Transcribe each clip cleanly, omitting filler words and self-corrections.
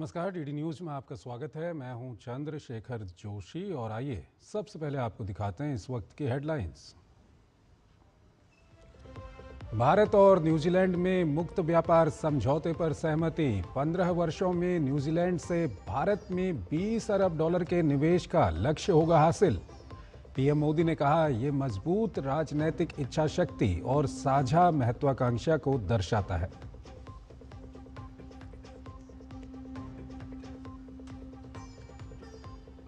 नमस्कार, DD news में आपका स्वागत है। मैं हूं चंद्रशेखर जोशी और आइए सबसे पहले आपको दिखाते हैं इस वक्त की हेडलाइंस। भारत और न्यूजीलैंड में मुक्त व्यापार समझौते पर सहमति। 15 वर्षों में न्यूजीलैंड से भारत में 20 अरब डॉलर के निवेश का लक्ष्य होगा हासिल। पीएम मोदी ने कहा, यह मजबूत राजनैतिक इच्छा शक्ति और साझा महत्वाकांक्षा को दर्शाता है।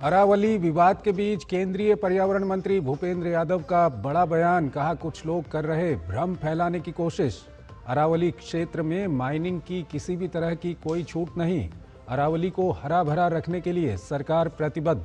अरावली विवाद के बीच केंद्रीय पर्यावरण मंत्री भूपेंद्र यादव का बड़ा बयान। कहा, कुछ लोग कर रहे भ्रम फैलाने की कोशिश। अरावली क्षेत्र में माइनिंग की किसी भी तरह की कोई छूट नहीं। अरावली को हरा भरा रखने के लिए सरकार प्रतिबद्ध।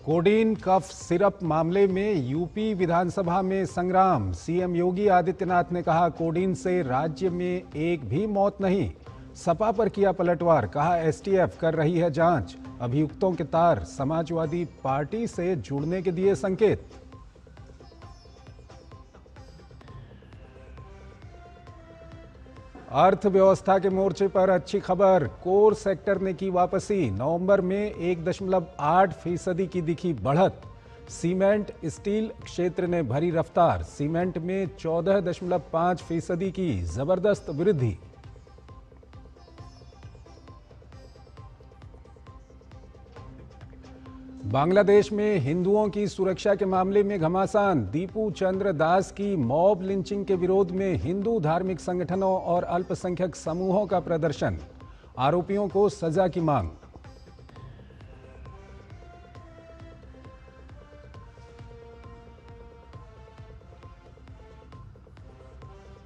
कोडीन कफ सिरप मामले में यूपी विधानसभा में संग्राम। सीएम योगी आदित्यनाथ ने कहा, कोडीन से राज्य में एक भी मौत नहीं। सपा पर किया पलटवार। कहा, एसटीएफ कर रही है जांच। अभियुक्तों के तार समाजवादी पार्टी से जुड़ने के दिए संकेत। अर्थव्यवस्था के मोर्चे पर अच्छी खबर। कोर सेक्टर ने की वापसी। नवंबर में 1.8% की दिखी बढ़त। सीमेंट स्टील क्षेत्र ने भरी रफ्तार। सीमेंट में 14.5% की जबरदस्त वृद्धि। बांग्लादेश में हिंदुओं की सुरक्षा के मामले में घमासान। दीपू चंद्र दास की मॉब लिंचिंग के विरोध में हिंदू धार्मिक संगठनों और अल्पसंख्यक समूहों का प्रदर्शन। आरोपियों को सजा की मांग।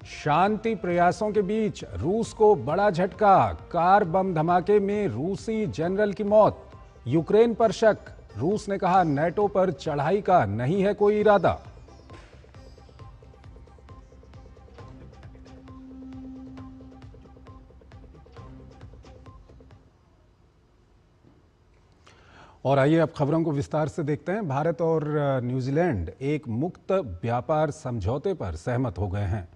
शांति प्रयासों के बीच रूस को बड़ा झटका। कार बम धमाके में रूसी जनरल की मौत। यूक्रेन पर शक। रूस ने कहा, नेटो पर चढ़ाई का नहीं है कोई इरादा। और आइए अब खबरों को विस्तार से देखते हैं। भारत और न्यूजीलैंड एक मुक्त व्यापार समझौते पर सहमत हो गए हैं।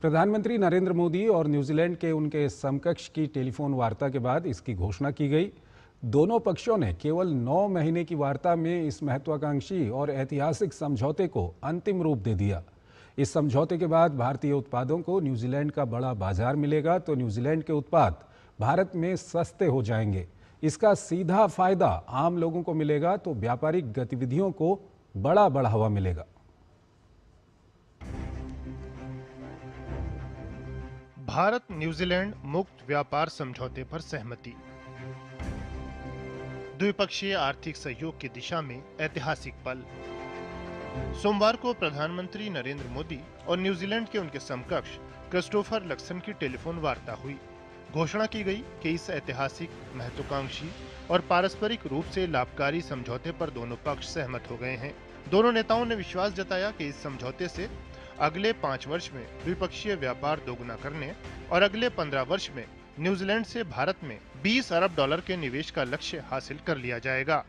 प्रधानमंत्री नरेंद्र मोदी और न्यूजीलैंड के उनके समकक्ष की टेलीफोन वार्ता के बाद इसकी घोषणा की गई। दोनों पक्षों ने केवल 9 महीने की वार्ता में इस महत्वाकांक्षी और ऐतिहासिक समझौते को अंतिम रूप दे दिया। इस समझौते के बाद भारतीय उत्पादों को न्यूजीलैंड का बड़ा बाजार मिलेगा, तो न्यूजीलैंड के उत्पाद भारत में सस्ते हो जाएंगे। इसका सीधा फायदा आम लोगों को मिलेगा, तो व्यापारिक गतिविधियों को बड़ा बढ़ावा मिलेगा। भारत न्यूजीलैंड मुक्त व्यापार समझौते पर सहमति। द्विपक्षीय आर्थिक सहयोग की दिशा में ऐतिहासिक पल। सोमवार को प्रधानमंत्री नरेंद्र मोदी और न्यूजीलैंड के उनके समकक्ष क्रिस्टोफर लक्सन की टेलीफोन वार्ता हुई। घोषणा की गई कि इस ऐतिहासिक, महत्वाकांक्षी और पारस्परिक रूप से लाभकारी समझौते पर दोनों पक्ष सहमत हो गए हैं। दोनों नेताओं ने विश्वास जताया कि इस समझौते से अगले 5 वर्ष में द्विपक्षीय व्यापार दोगुना करने और अगले 15 वर्ष में न्यूजीलैंड से भारत में 20 अरब डॉलर के निवेश का लक्ष्य हासिल कर लिया जाएगा।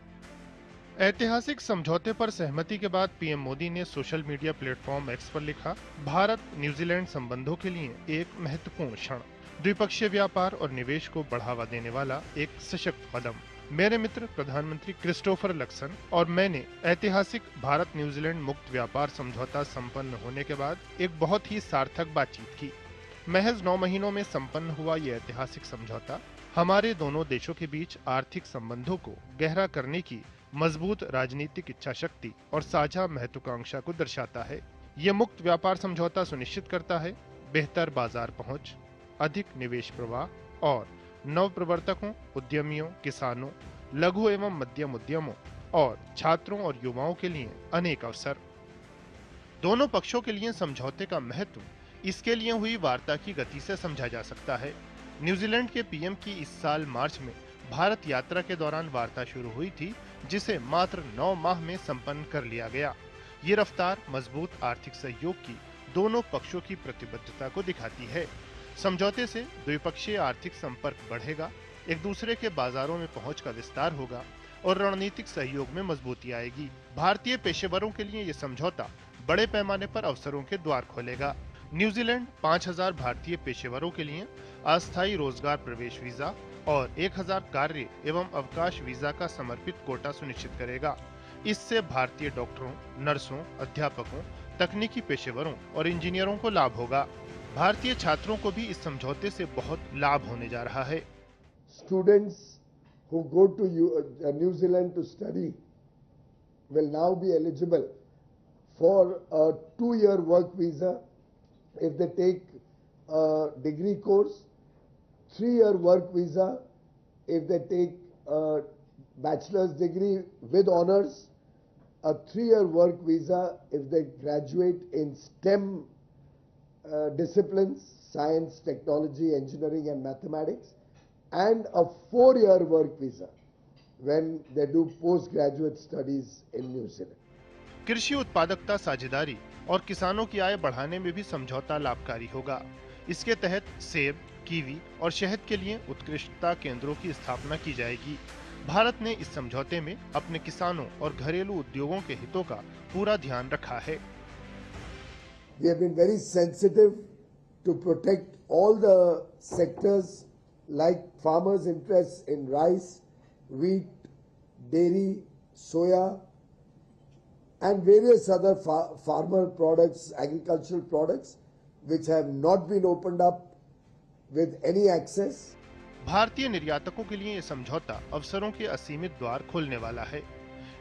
ऐतिहासिक समझौते पर सहमति के बाद पीएम मोदी ने सोशल मीडिया प्लेटफॉर्म एक्स पर लिखा, भारत न्यूजीलैंड संबंधों के लिए एक महत्वपूर्ण क्षण, द्विपक्षीय व्यापार और निवेश को बढ़ावा देने वाला एक सशक्त कदम। मेरे मित्र प्रधानमंत्री क्रिस्टोफर लक्सन और मैंने ऐतिहासिक भारत न्यूजीलैंड मुक्त व्यापार समझौता संपन्न होने के बाद एक बहुत ही सार्थक बातचीत की। महज 9 महीनों में संपन्न हुआ ये ऐतिहासिक समझौता हमारे दोनों देशों के बीच आर्थिक संबंधों को गहरा करने की मजबूत राजनीतिक इच्छा शक्ति और साझा महत्वाकांक्षा को दर्शाता है। ये मुक्त व्यापार समझौता सुनिश्चित करता है बेहतर बाजार पहुंच, अधिक निवेश प्रवाह और नव प्रवर्तकों, उद्यमियों, किसानों, लघु एवं मध्यम उद्यमों और छात्रों और युवाओं के लिए अनेक अवसर। दोनों पक्षों के लिए समझौते का महत्व इसके लिए हुई वार्ता की गति से समझा जा सकता है। न्यूजीलैंड के पीएम की इस साल मार्च में भारत यात्रा के दौरान वार्ता शुरू हुई थी, जिसे मात्र 9 माह में संपन्न कर लिया गया। ये रफ्तार मजबूत आर्थिक सहयोग की दोनों पक्षों की प्रतिबद्धता को दिखाती है। समझौते से द्विपक्षीय आर्थिक संपर्क बढ़ेगा, एक दूसरे के बाजारों में पहुंच का विस्तार होगा और रणनीतिक सहयोग में मजबूती आएगी। भारतीय पेशेवरों के लिए ये समझौता बड़े पैमाने पर अवसरों के द्वार खोलेगा। न्यूजीलैंड 5000 भारतीय पेशेवरों के लिए अस्थायी रोजगार प्रवेश वीजा और 1000 कार्य एवं अवकाश वीजा का समर्पित कोटा सुनिश्चित करेगा। इससे भारतीय डॉक्टरों, नर्सों, अध्यापकों, तकनीकी पेशेवरों और इंजीनियरों को लाभ होगा। भारतीय छात्रों को भी इस समझौते से बहुत लाभ होने जा रहा है। Students who go to New Zealand to study will now be eligible for a 2-year work visa if they take a degree course, 3-year work visa if they take a bachelor's degree with honors, a 3-year work visa if they graduate in STEM disciplines, science, technology, engineering and mathematics, and a 4-year work visa when they do postgraduate studies in New Zealand. कृषि उत्पादकता साझेदारी और किसानों की आय बढ़ाने में भी समझौता लाभकारी होगा। इसके तहत सेब, कीवी और शहद के लिए उत्कृष्टता केंद्रों की स्थापना की जाएगी। भारत ने इस समझौते में अपने किसानों और घरेलू उद्योगों के हितों का पूरा ध्यान रखा है। We have been very sensitive to protect all the sectors like farmers' interests in rice, wheat, dairy, soya, and various other farmer products, agricultural products, which have not been opened up with any access. भारतीय निर्यातकों के लिए ये समझौता अवसरों के असीमित द्वार खोलने वाला है।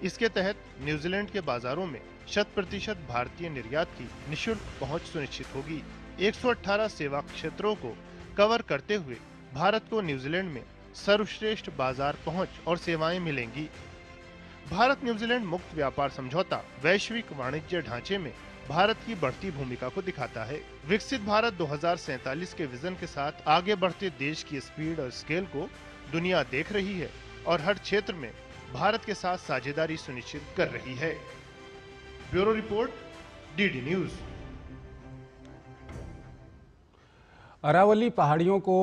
इसके तहत न्यूजीलैंड के बाजारों में 100% भारतीय निर्यात की निशुल्क पहुंच सुनिश्चित होगी। 118 सेवा क्षेत्रों को कवर करते हुए भारत को न्यूजीलैंड में सर्वश्रेष्ठ बाजार पहुंच और सेवाएं मिलेंगी। भारत न्यूजीलैंड मुक्त व्यापार समझौता वैश्विक वाणिज्य ढांचे में भारत की बढ़ती भूमिका को दिखाता है। विकसित भारत 2047 के विजन के साथ आगे बढ़ते देश की स्पीड और स्केल को दुनिया देख रही है और हर क्षेत्र में भारत के साथ साझेदारी सुनिश्चित कर रही है। Bureau report, DD news. Aravalli पहाड़ियों को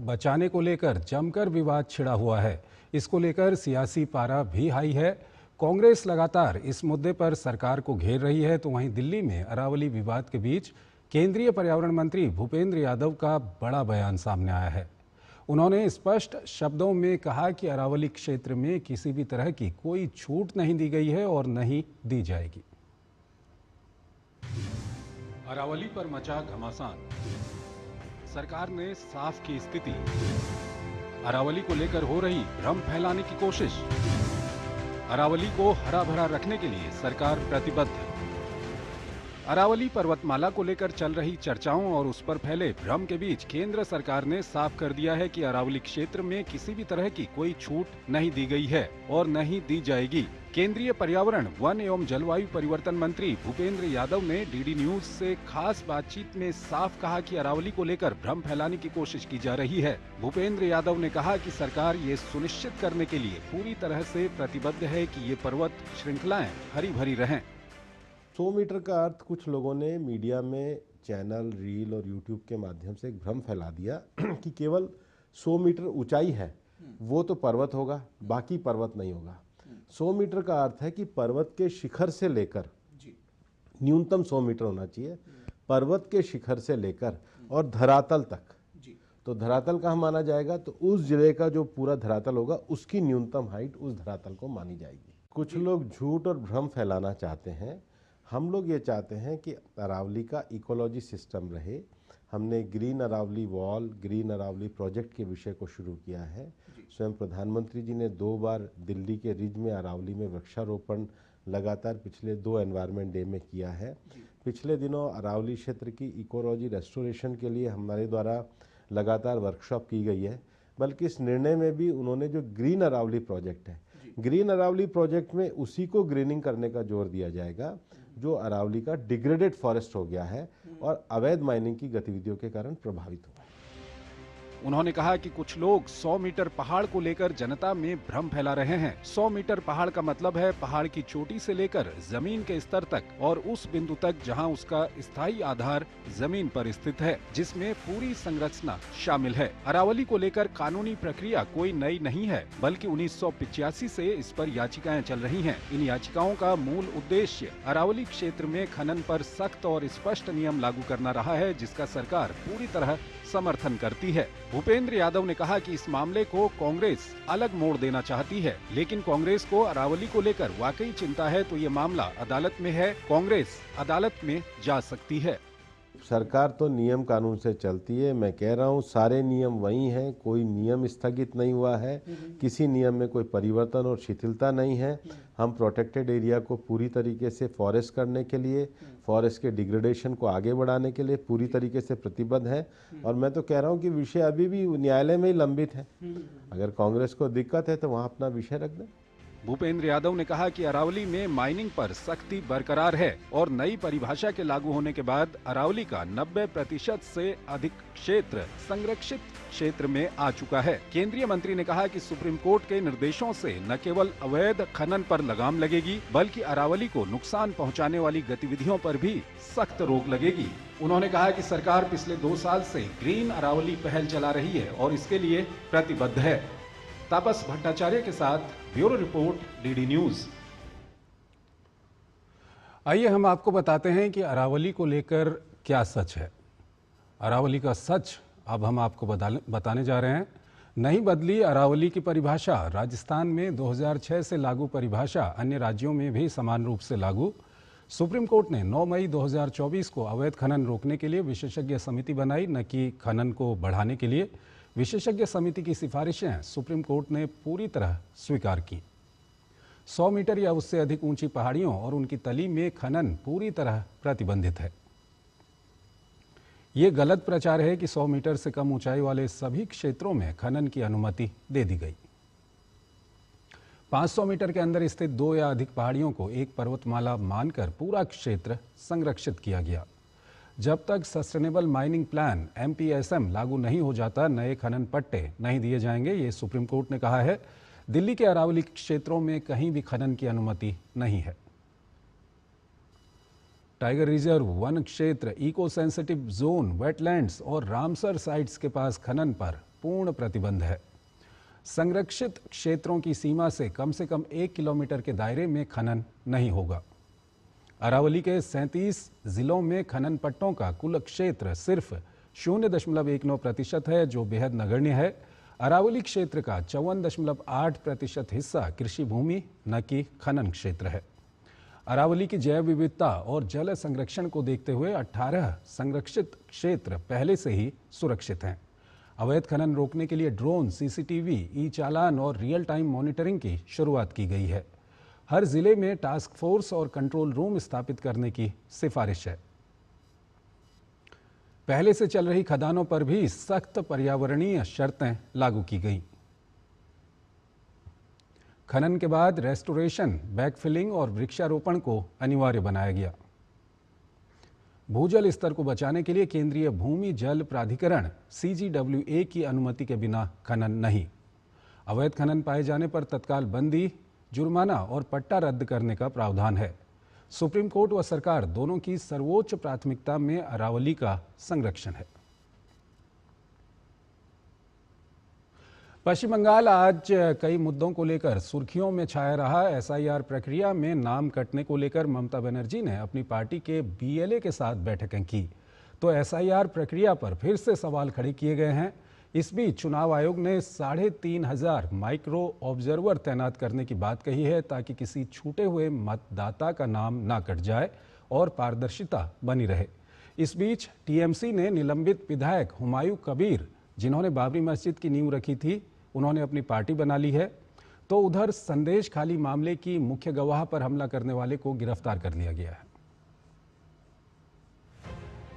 बचाने को लेकर जमकर विवाद छिड़ा हुआ है। इसको लेकर सियासी पारा भी हाई है। कांग्रेस लगातार इस मुद्दे पर सरकार को घेर रही है, तो वहीं दिल्ली में अरावली विवाद के बीच केंद्रीय पर्यावरण मंत्री भूपेंद्र यादव का बड़ा बयान सामने आया है। उन्होंने स्पष्ट शब्दों में कहा कि अरावली क्षेत्र में किसी भी तरह की कोई छूट नहीं दी गई है और नहीं दी जाएगी। अरावली पर मचा घमासान, सरकार ने साफ की स्थिति। अरावली को लेकर हो रही भ्रम फैलाने की कोशिश। अरावली को हरा भरा रखने के लिए सरकार प्रतिबद्ध। अरावली पर्वतमाला को लेकर चल रही चर्चाओं और उस पर फैले भ्रम के बीच केंद्र सरकार ने साफ कर दिया है कि अरावली क्षेत्र में किसी भी तरह की कोई छूट नहीं दी गई है और नहीं दी जाएगी। केंद्रीय पर्यावरण, वन एवं जलवायु परिवर्तन मंत्री भूपेंद्र यादव ने डीडी न्यूज से खास बातचीत में साफ कहा कि अरावली को लेकर भ्रम फैलाने की कोशिश की जा रही है। भूपेंद्र यादव ने कहा कि सरकार ये सुनिश्चित करने के लिए पूरी तरह से प्रतिबद्ध है कि ये पर्वत श्रृंखलाएं हरी भरी रहें। 100 मीटर का अर्थ कुछ लोगों ने मीडिया में चैनल, रील और यूट्यूब के माध्यम से एक भ्रम फैला दिया कि केवल 100 मीटर ऊंचाई है वो तो पर्वत होगा, बाकी पर्वत नहीं होगा। 100 मीटर का अर्थ है कि पर्वत के शिखर से लेकर न्यूनतम 100 मीटर होना चाहिए, पर्वत के शिखर से लेकर और धरातल तक। तो धरातल कहाँ माना जाएगा? तो उस जिले का जो पूरा धरातल होगा उसकी न्यूनतम हाइट उस धरातल को मानी जाएगी। कुछ लोग झूठ और भ्रम फैलाना चाहते हैं। हम लोग ये चाहते हैं कि अरावली का इकोलॉजी सिस्टम रहे। हमने green Aravalli wall, green Aravalli project के विषय को शुरू किया है। स्वयं प्रधानमंत्री जी ने 2 बार दिल्ली के रिज में अरावली में वृक्षारोपण लगातार पिछले 2 एनवायरनमेंट डे में किया है। पिछले दिनों अरावली क्षेत्र की इकोलॉजी रेस्टोरेशन के लिए हमारे द्वारा लगातार वर्कशॉप की गई है। बल्कि इस निर्णय में भी उन्होंने जो ग्रीन अरावली प्रोजेक्ट है, ग्रीन अरावली प्रोजेक्ट में उसी को ग्रीनिंग करने का जोर दिया जाएगा जो अरावली का डिग्रेडेड फॉरेस्ट हो गया है और अवैध माइनिंग की गतिविधियों के कारण प्रभावित हुआ है। उन्होंने कहा कि कुछ लोग 100 मीटर पहाड़ को लेकर जनता में भ्रम फैला रहे हैं। 100 मीटर पहाड़ का मतलब है पहाड़ की चोटी से लेकर जमीन के स्तर तक और उस बिंदु तक जहां उसका स्थायी आधार जमीन पर स्थित है, जिसमें पूरी संरचना शामिल है। अरावली को लेकर कानूनी प्रक्रिया कोई नई नहीं है, बल्कि 1985 से इस पर याचिकाएं चल रही हैं। इन याचिकाओं का मूल उद्देश्य अरावली क्षेत्र में खनन पर सख्त और स्पष्ट नियम लागू करना रहा है, जिसका सरकार पूरी तरह समर्थन करती है। भूपेंद्र यादव ने कहा कि इस मामले को कांग्रेस अलग मोड़ देना चाहती है, लेकिन कांग्रेस को अरावली को लेकर वाकई चिंता है तो ये मामला अदालत में है, कांग्रेस अदालत में जा सकती है। सरकार तो नियम कानून से चलती है। मैं कह रहा हूँ सारे नियम वही हैं, कोई नियम स्थगित नहीं हुआ है, किसी नियम में कोई परिवर्तन और शिथिलता नहीं है। हम प्रोटेक्टेड एरिया को पूरी तरीके से फॉरेस्ट करने के लिए, फॉरेस्ट के डिग्रेडेशन को आगे बढ़ाने के लिए पूरी तरीके से प्रतिबद्ध है। और मैं तो कह रहा हूँ कि विषय अभी भी न्यायालय में ही लंबित है। अगर कांग्रेस को दिक्कत है तो वहाँ अपना विषय रख दें। भूपेंद्र यादव ने कहा कि अरावली में माइनिंग पर सख्ती बरकरार है और नई परिभाषा के लागू होने के बाद अरावली का 90% से अधिक क्षेत्र संरक्षित क्षेत्र में आ चुका है। केंद्रीय मंत्री ने कहा कि सुप्रीम कोर्ट के निर्देशों से न केवल अवैध खनन पर लगाम लगेगी, बल्कि अरावली को नुकसान पहुंचाने वाली गतिविधियों पर भी सख्त रोक लगेगी। उन्होंने कहा कि सरकार पिछले 2 साल से ग्रीन अरावली पहल चला रही है और इसके लिए प्रतिबद्ध है। तापस भट्टाचार्य के साथ ब्यूरो रिपोर्ट, डीडी न्यूज। आइए हम आपको बताते हैं कि अरावली को लेकर क्या सच है। अरावली का सच अब हम आपको बताने जा रहे हैं। नहीं बदली अरावली की परिभाषा। राजस्थान में 2006 से लागू परिभाषा अन्य राज्यों में भी समान रूप से लागू। सुप्रीम कोर्ट ने 9 मई 2024 को अवैध खनन रोकने के लिए विशेषज्ञ समिति बनाई, न कि खनन को बढ़ाने के लिए। विशेषज्ञ समिति की सिफारिशें सुप्रीम कोर्ट ने पूरी तरह स्वीकार की। 100 मीटर या उससे अधिक ऊंची पहाड़ियों और उनकी तली में खनन पूरी तरह प्रतिबंधित है। ये गलत प्रचार है कि 100 मीटर से कम ऊंचाई वाले सभी क्षेत्रों में खनन की अनुमति दे दी गई। 500 मीटर के अंदर स्थित 2 या अधिक पहाड़ियों को एक पर्वतमाला मानकर पूरा क्षेत्र संरक्षित किया गया। जब तक सस्टेनेबल माइनिंग प्लान MPSM लागू नहीं हो जाता, नए खनन पट्टे नहीं दिए जाएंगे, ये सुप्रीम कोर्ट ने कहा है। दिल्ली के अरावली क्षेत्रों में कहीं भी खनन की अनुमति नहीं है। टाइगर रिजर्व, वन क्षेत्र, इको सेंसिटिव जोन, वेटलैंड्स और रामसर साइट्स के पास खनन पर पूर्ण प्रतिबंध है। संरक्षित क्षेत्रों की सीमा से कम 1 किलोमीटर के दायरे में खनन नहीं होगा। अरावली के 37 जिलों में खनन पट्टों का कुल क्षेत्र सिर्फ 0.19% है, जो बेहद नगण्य है। अरावली क्षेत्र का 54.8% हिस्सा कृषि भूमि न कि खनन क्षेत्र है। अरावली की जैव विविधता और जल संरक्षण को देखते हुए 18 संरक्षित क्षेत्र पहले से ही सुरक्षित हैं। अवैध खनन रोकने के लिए ड्रोन, CCTV, ई-चालान और रियल टाइम मॉनिटरिंग की शुरुआत की गई है। हर जिले में टास्क फोर्स और कंट्रोल रूम स्थापित करने की सिफारिश है। पहले से चल रही खदानों पर भी सख्त पर्यावरणीय शर्तें लागू की गईं। खनन के बाद रेस्टोरेशन, बैकफिलिंग और वृक्षारोपण को अनिवार्य बनाया गया। भूजल स्तर को बचाने के लिए केंद्रीय भूमि जल प्राधिकरण CGWA की अनुमति के बिना खनन नहीं। अवैध खनन पाए जाने पर तत्काल बंदी, जुर्माना और पट्टा रद्द करने का प्रावधान है। सुप्रीम कोर्ट व सरकार दोनों की सर्वोच्च प्राथमिकता में अरावली का संरक्षण है। पश्चिम बंगाल आज कई मुद्दों को लेकर सुर्खियों में छाया रहा। SIR प्रक्रिया में नाम कटने को लेकर ममता बनर्जी ने अपनी पार्टी के BLA के साथ बैठकें की, तो SIR प्रक्रिया पर फिर से सवाल खड़े किए गए हैं। इस बीच चुनाव आयोग ने 3,500 माइक्रो ऑब्जर्वर तैनात करने की बात कही है, ताकि किसी छूटे हुए मतदाता का नाम ना कट जाए और पारदर्शिता बनी रहे। इस बीच TMC ने निलंबित विधायक हुमायूं कबीर, जिन्होंने बाबरी मस्जिद की नींव रखी थी, उन्होंने अपनी पार्टी बना ली है। तो उधर संदेश खाली मामले की मुख्य गवाह पर हमला करने वाले को गिरफ्तार कर लिया गया है।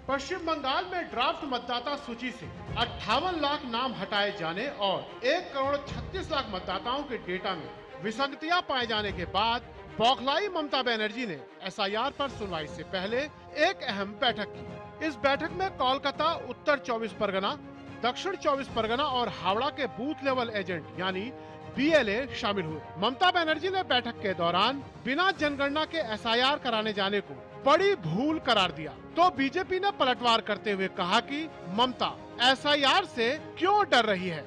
पश्चिम बंगाल में ड्राफ्ट मतदाता सूची से 58 लाख नाम हटाए जाने और 1,36,00,000 मतदाताओं के डेटा में विसंगतियां पाए जाने के बाद बौखलाई ममता बनर्जी ने SIR पर सुनवाई से पहले एक अहम बैठक की। इस बैठक में कोलकाता, उत्तर 24 परगना, दक्षिण 24 परगना और हावड़ा के बूथ लेवल एजेंट यानी BLA शामिल हुए। ममता बनर्जी ने बैठक के दौरान बिना जनगणना के SIR कराने जाने को बड़ी भूल करार दिया, तो बीजेपी ने पलटवार करते हुए कहा कि ममता SIR से क्यों डर रही है।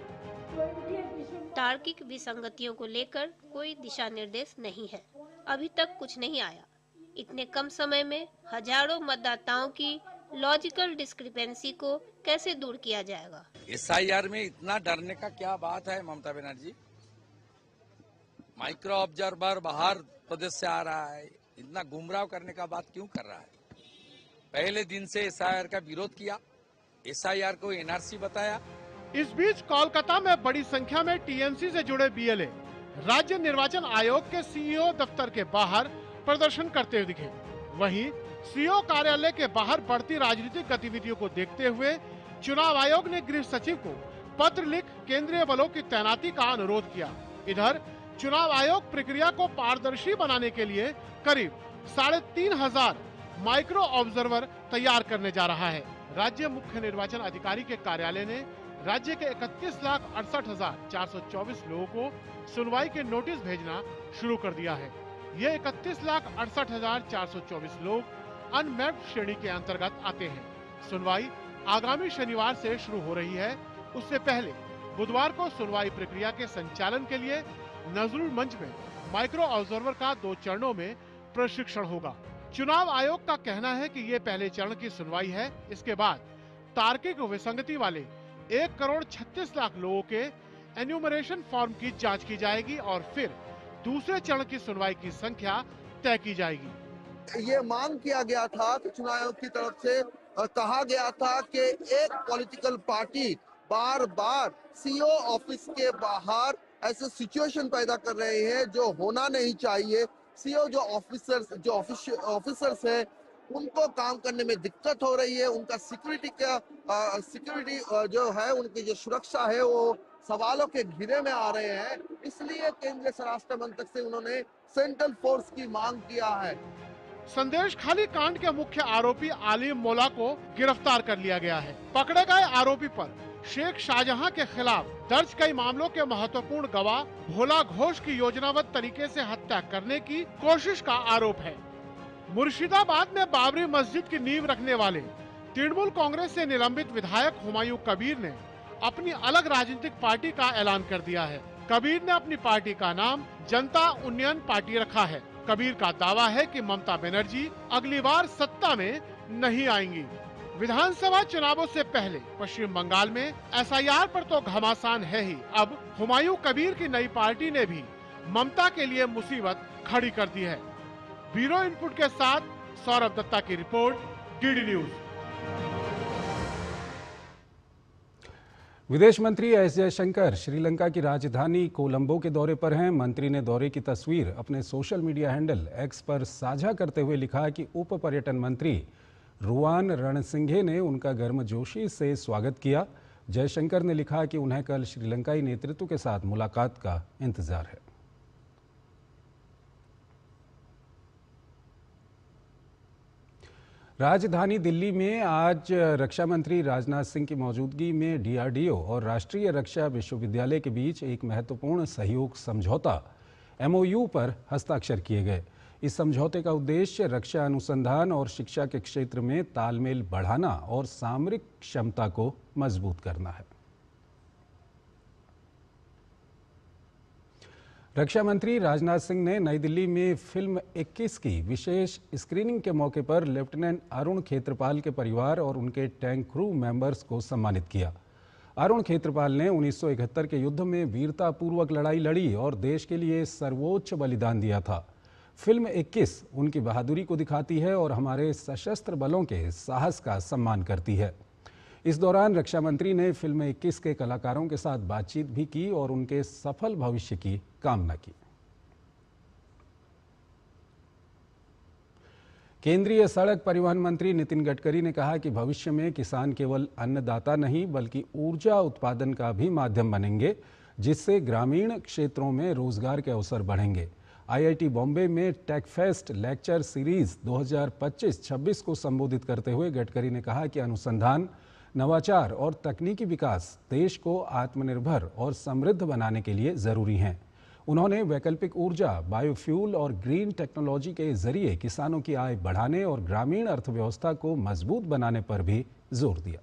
तार्किक विसंगतियों को लेकर कोई दिशा निर्देश नहीं है, अभी तक कुछ नहीं आया। इतने कम समय में हजारों मतदाताओं की लॉजिकल डिस्क्रिपेंसी को कैसे दूर किया जाएगा? SIR में इतना डरने का क्या बात है ममता बनर्जी? माइक्रो ऑब्जर्वर बाहर प्रदेश से आ रहा है, इतना गुमराह करने का बात क्यों कर रहा है? पहले दिन से SIR का विरोध किया, SIR को NRC बताया। इस बीच कोलकाता में बड़ी संख्या में TMC से जुड़े BLA राज्य निर्वाचन आयोग के CEO दफ्तर के बाहर प्रदर्शन करते हुए दिखे। वहीं CEO कार्यालय के बाहर बढ़ती राजनीतिक गतिविधियों को देखते हुए चुनाव आयोग ने गृह सचिव को पत्र लिख केंद्रीय बलों की तैनाती का अनुरोध किया। इधर चुनाव आयोग प्रक्रिया को पारदर्शी बनाने के लिए करीब 3500 माइक्रो ऑब्जर्वर तैयार करने जा रहा है। राज्य मुख्य निर्वाचन अधिकारी के कार्यालय ने राज्य के 31,68,424 लोगों को सुनवाई के नोटिस भेजना शुरू कर दिया है। ये 31,68,424 लोग अनमैप्ड श्रेणी के अंतर्गत आते हैं। सुनवाई आगामी शनिवार से शुरू हो रही है। उससे पहले बुधवार को सुनवाई प्रक्रिया के संचालन के लिए नजरुल मंच में माइक्रो ऑब्जर्वर का 2 चरणों में प्रशिक्षण होगा। चुनाव आयोग का कहना है कि ये पहले चरण की सुनवाई है। इसके बाद तार्किक विसंगति वाले 1,36,00,000 लोगों के एन्यूमरेशन फॉर्म की जांच की जाएगी और फिर दूसरे चरण की सुनवाई की संख्या तय की जाएगी। ये मांग किया गया था कि चुनाव आयोग की तरफ से कहा गया था कि एक पॉलिटिकल पार्टी बार बार CEO ऑफिस के बाहर ऐसे सिचुएशन पैदा कर रहे हैं जो होना नहीं चाहिए। CEO जो ऑफिसर्स हैं उनको काम करने में दिक्कत हो रही है, उनका सिक्योरिटी जो है, उनकी जो सुरक्षा है वो सवालों के घेरे में आ रहे हैं। इसलिए केंद्रीय स्वराष्ट्र मंत्री से उन्होंने सेंट्रल फोर्स की मांग किया है। संदेश खाली कांड के मुख्य आरोपी आलिम मौला को गिरफ्तार कर लिया गया है। पकड़े गए आरोपी पर शेख शाहजहां के खिलाफ दर्ज कई मामलों के महत्वपूर्ण गवाह भोला घोष की योजनाबद्ध तरीके से हत्या करने की कोशिश का आरोप है। मुर्शिदाबाद में बाबरी मस्जिद की नींव रखने वाले तृणमूल कांग्रेस से निलंबित विधायक हुमायूं कबीर ने अपनी अलग राजनीतिक पार्टी का ऐलान कर दिया है। कबीर ने अपनी पार्टी का नाम जनता उन्नयन पार्टी रखा है। कबीर का दावा है कि ममता बनर्जी अगली बार सत्ता में नहीं आएंगी। विधानसभा चुनावों से पहले पश्चिम बंगाल में SIR पर तो घमासान है ही, अब हुमायूं कबीर की नई पार्टी ने भी ममता के लिए मुसीबत खड़ी कर दी है। ब्यूरो इनपुट के साथ सौरभ दत्ता की रिपोर्ट, DD न्यूज। विदेश मंत्री एस जयशंकर श्रीलंका की राजधानी कोलंबो के दौरे पर हैं। मंत्री ने दौरे की तस्वीर अपने सोशल मीडिया हैंडल X पर साझा करते हुए लिखा कि उप पर्यटन मंत्री रुआन रणसिंघे ने उनका गर्मजोशी से स्वागत किया। जयशंकर ने लिखा कि उन्हें कल श्रीलंकाई नेतृत्व के साथ मुलाकात का इंतजार है। राजधानी दिल्ली में आज रक्षा मंत्री राजनाथ सिंह की मौजूदगी में DRDO और राष्ट्रीय रक्षा विश्वविद्यालय के बीच एक महत्वपूर्ण सहयोग समझौता MOU पर हस्ताक्षर किए गए। इस समझौते का उद्देश्य रक्षा अनुसंधान और शिक्षा के क्षेत्र में तालमेल बढ़ाना और सामरिक क्षमता को मजबूत करना है। रक्षा मंत्री राजनाथ सिंह ने नई दिल्ली में फिल्म 21 की विशेष स्क्रीनिंग के मौके पर लेफ्टिनेंट अरुण खेत्रपाल के परिवार और उनके टैंक क्रू मेंबर्स को सम्मानित किया। अरुण खेत्रपाल ने 1971 के युद्ध में वीरतापूर्वक लड़ाई लड़ी और देश के लिए सर्वोच्च बलिदान दिया था। फिल्म 21 उनकी बहादुरी को दिखाती है और हमारे सशस्त्र बलों के साहस का सम्मान करती है। इस दौरान रक्षा मंत्री ने फिल्म 21 के कलाकारों के साथ बातचीत भी की और उनके सफल भविष्य की कामना की। केंद्रीय सड़क परिवहन मंत्री नितिन गडकरी ने कहा कि भविष्य में किसान केवल अन्नदाता नहीं बल्कि ऊर्जा उत्पादन का भी माध्यम बनेंगे, जिससे ग्रामीण क्षेत्रों में रोजगार के अवसर बढ़ेंगे। IIT बॉम्बे में टेकफेस्ट लेक्चर सीरीज 2025-26 को संबोधित करते हुए गडकरी ने कहा कि अनुसंधान नवाचार और तकनीकी विकास देश को आत्मनिर्भर और समृद्ध बनाने के लिए जरूरी हैं। उन्होंने वैकल्पिक ऊर्जा, बायोफ्यूल और ग्रीन टेक्नोलॉजी के जरिए किसानों की आय बढ़ाने और ग्रामीण अर्थव्यवस्था को मजबूत बनाने पर भी जोर दिया।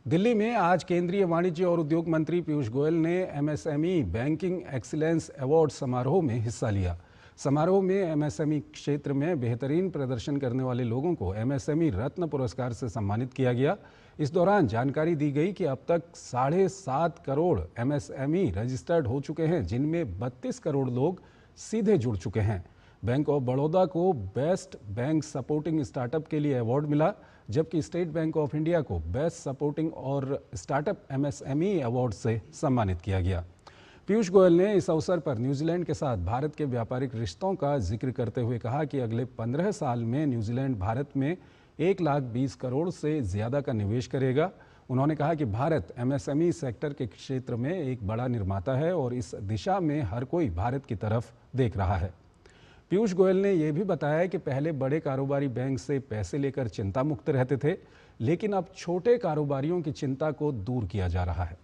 दिल्ली में आज केंद्रीय वाणिज्य और उद्योग मंत्री पीयूष गोयल ने एमएसएमई बैंकिंग एक्सीलेंस अवार्ड समारोह में हिस्सा लिया। समारोह में एमएसएमई क्षेत्र में बेहतरीन प्रदर्शन करने वाले लोगों को एमएसएमई रत्न पुरस्कार से सम्मानित किया गया। इस दौरान जानकारी दी गई कि अब तक 7.5 करोड़ एमएसएमई रजिस्टर्ड हो चुके हैं, जिनमें 32 करोड़ लोग सीधे जुड़ चुके हैं। बैंक ऑफ बड़ौदा को बेस्ट बैंक सपोर्टिंग स्टार्टअप के लिए अवार्ड मिला, जबकि स्टेट बैंक ऑफ इंडिया को बेस्ट सपोर्टिंग और स्टार्टअप एमएसएमई अवार्ड से सम्मानित किया गया। पीयूष गोयल ने इस अवसर पर न्यूजीलैंड के साथ भारत के व्यापारिक रिश्तों का जिक्र करते हुए कहा कि अगले 15 साल में न्यूजीलैंड भारत में 1,20 करोड़ से ज़्यादा का निवेश करेगा। उन्होंने कहा कि भारत एमएसएमई सेक्टर के क्षेत्र में एक बड़ा निर्माता है और इस दिशा में हर कोई भारत की तरफ देख रहा है। पीयूष गोयल ने यह भी बताया कि पहले बड़े कारोबारी बैंक से पैसे लेकर चिंता मुक्त रहते थे, लेकिन अब छोटे कारोबारियों की चिंता को दूर किया जा रहा है।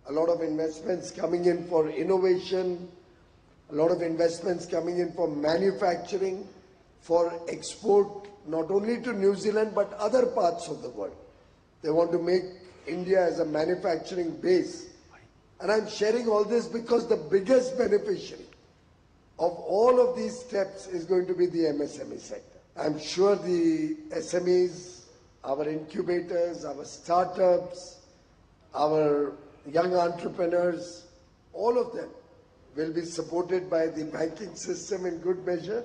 A lot of investments coming in for innovation, a lot of investments coming in for manufacturing, for export, not only to New Zealand but other parts of the world. They want to make India as a manufacturing base. And I'm sharing all this because the biggest beneficiary of all of these steps is going to be the MSME sector. I'm sure the SMEs, our incubators, our startups, our young entrepreneurs, all of them will be supported by the banking system in good measure.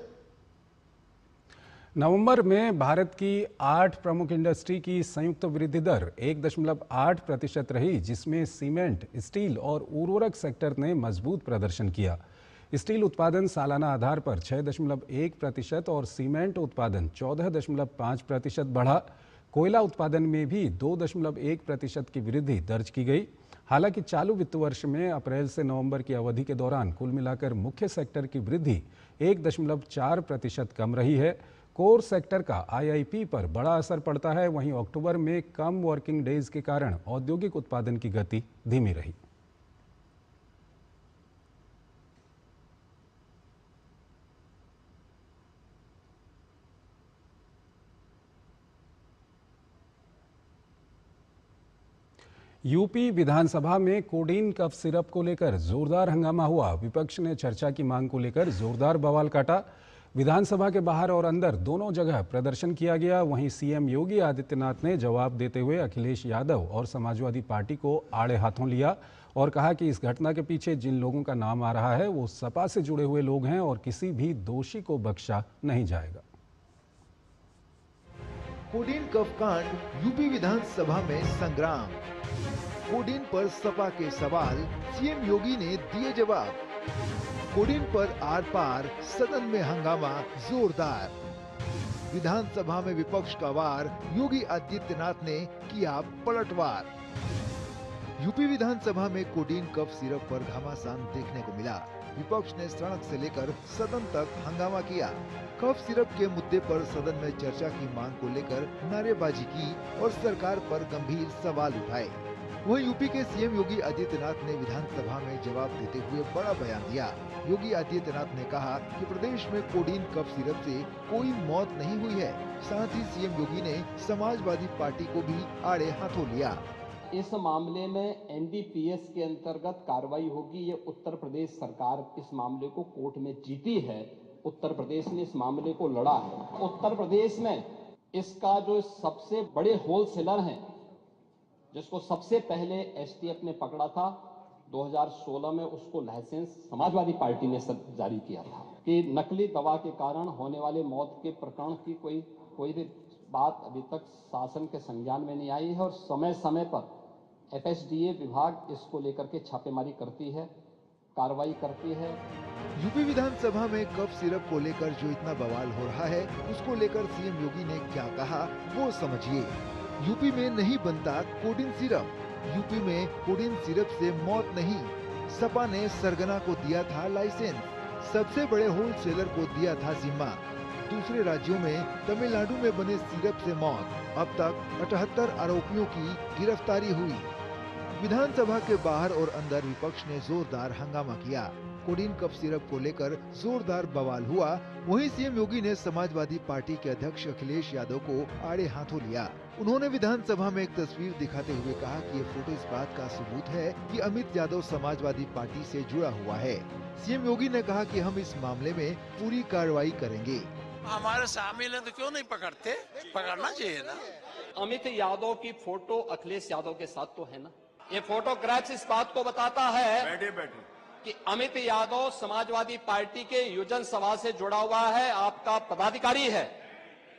नवंबर में भारत की 8 प्रमुख industry की संयुक्त वृद्धि दर 1.8% रही, जिसमें cement, steel और उर्वरक सेक्टर ने मजबूत प्रदर्शन किया। स्टील उत्पादन सालाना आधार पर 6.1% और सीमेंट उत्पादन 14.5% बढ़ा। कोयला उत्पादन में भी 2.1% की वृद्धि दर्ज की गई। हालांकि चालू वित्त वर्ष में अप्रैल से नवंबर की अवधि के दौरान कुल मिलाकर मुख्य सेक्टर की वृद्धि 1.4% कम रही है। कोर सेक्टर का आईआईपी पर बड़ा असर पड़ता है। वहीं अक्टूबर में कम वर्किंग डेज के कारण औद्योगिक उत्पादन की गति धीमी रही। यूपी विधानसभा में कोडीन कफ सिरप को लेकर जोरदार हंगामा हुआ। विपक्ष ने चर्चा की मांग को लेकर जोरदार बवाल काटा। विधानसभा के बाहर और अंदर दोनों जगह प्रदर्शन किया गया। वहीं सीएम योगी आदित्यनाथ ने जवाब देते हुए अखिलेश यादव और समाजवादी पार्टी को आड़े हाथों लिया और कहा कि इस घटना के पीछे जिन लोगों का नाम आ रहा है वो सपा से जुड़े हुए लोग हैं और किसी भी दोषी को बख्शा नहीं जाएगा। कोडीन कफ कांड, यूपी विधानसभा में संग्राम। कोडीन पर सपा के सवाल, सीएम योगी ने दिए जवाब। कोडीन पर आर पार, सदन में हंगामा जोरदार। विधानसभा में विपक्ष का वार, योगी आदित्यनाथ ने किया पलटवार। यूपी विधानसभा में कोडीन कफ सिरप पर घमासान देखने को मिला। विपक्ष ने सड़क से लेकर सदन तक हंगामा किया। कफ सिरप के मुद्दे पर सदन में चर्चा की मांग को लेकर नारेबाजी की और सरकार पर गंभीर सवाल उठाए। वहीं यूपी के सीएम योगी आदित्यनाथ ने विधानसभा में जवाब देते हुए बड़ा बयान दिया। योगी आदित्यनाथ ने कहा कि प्रदेश में कोडीन कफ सिरप से कोई मौत नहीं हुई है। साथ ही सीएम योगी ने समाजवादी पार्टी को भी आड़े हाथों लिया। इस मामले में एनडीपीएस के अंतर्गत कार्रवाई होगी। ये उत्तर प्रदेश सरकार इस मामले को कोर्ट में जीती है। उत्तर प्रदेश ने इस मामले को लड़ा है। उत्तर प्रदेश में इसका जो सबसे बड़े होलसेलर हैं, जिसको सबसे पहले एसटीएफ ने पकड़ा था 2016 में, उसको लाइसेंस समाजवादी पार्टी ने जारी किया था कि नकली दवा के कारण होने वाले मौत के प्रकरण की कोई भी बात अभी तक शासन के संज्ञान में नहीं आई है और समय समय पर एफएसडीए विभाग इसको लेकर के छापेमारी करती है, कार्रवाई करती है। यूपी विधानसभा में कफ सिरप को लेकर जो इतना बवाल हो रहा है, उसको लेकर सीएम योगी ने क्या कहा वो समझिए। यूपी में नहीं बनता कोडीन सिरप। यूपी में कोडीन सिरप से मौत नहीं, सपा ने सरगना को दिया था लाइसेंस, सबसे बड़े होलसेलर को दिया था जिम्मा। दूसरे राज्यों में तमिलनाडु में बने सिरप से मौत, अब तक 78 आरोपियों की गिरफ्तारी हुई। विधानसभा के बाहर और अंदर विपक्ष ने जोरदार हंगामा किया। कोडीन कफ सिरप को लेकर जोरदार बवाल हुआ। वहीं सीएम योगी ने समाजवादी पार्टी के अध्यक्ष अखिलेश यादव को आड़े हाथों लिया। उन्होंने विधानसभा में एक तस्वीर दिखाते हुए कहा कि ये फोटो इस बात का सबूत है कि अमित यादव समाजवादी पार्टी से जुड़ा हुआ है। सीएम योगी ने कहा कि हम इस मामले में पूरी कार्रवाई करेंगे। हमारे शामिल है तो क्यों नहीं पकड़ते? पकड़ना चाहिए ना। अमित यादव की फोटो अखिलेश यादव के साथ तो है ना। ये फोटोग्राफ्स इस बात को बताता है कि अमित यादव समाजवादी पार्टी के योजन सभा से जुड़ा हुआ है, आपका पदाधिकारी है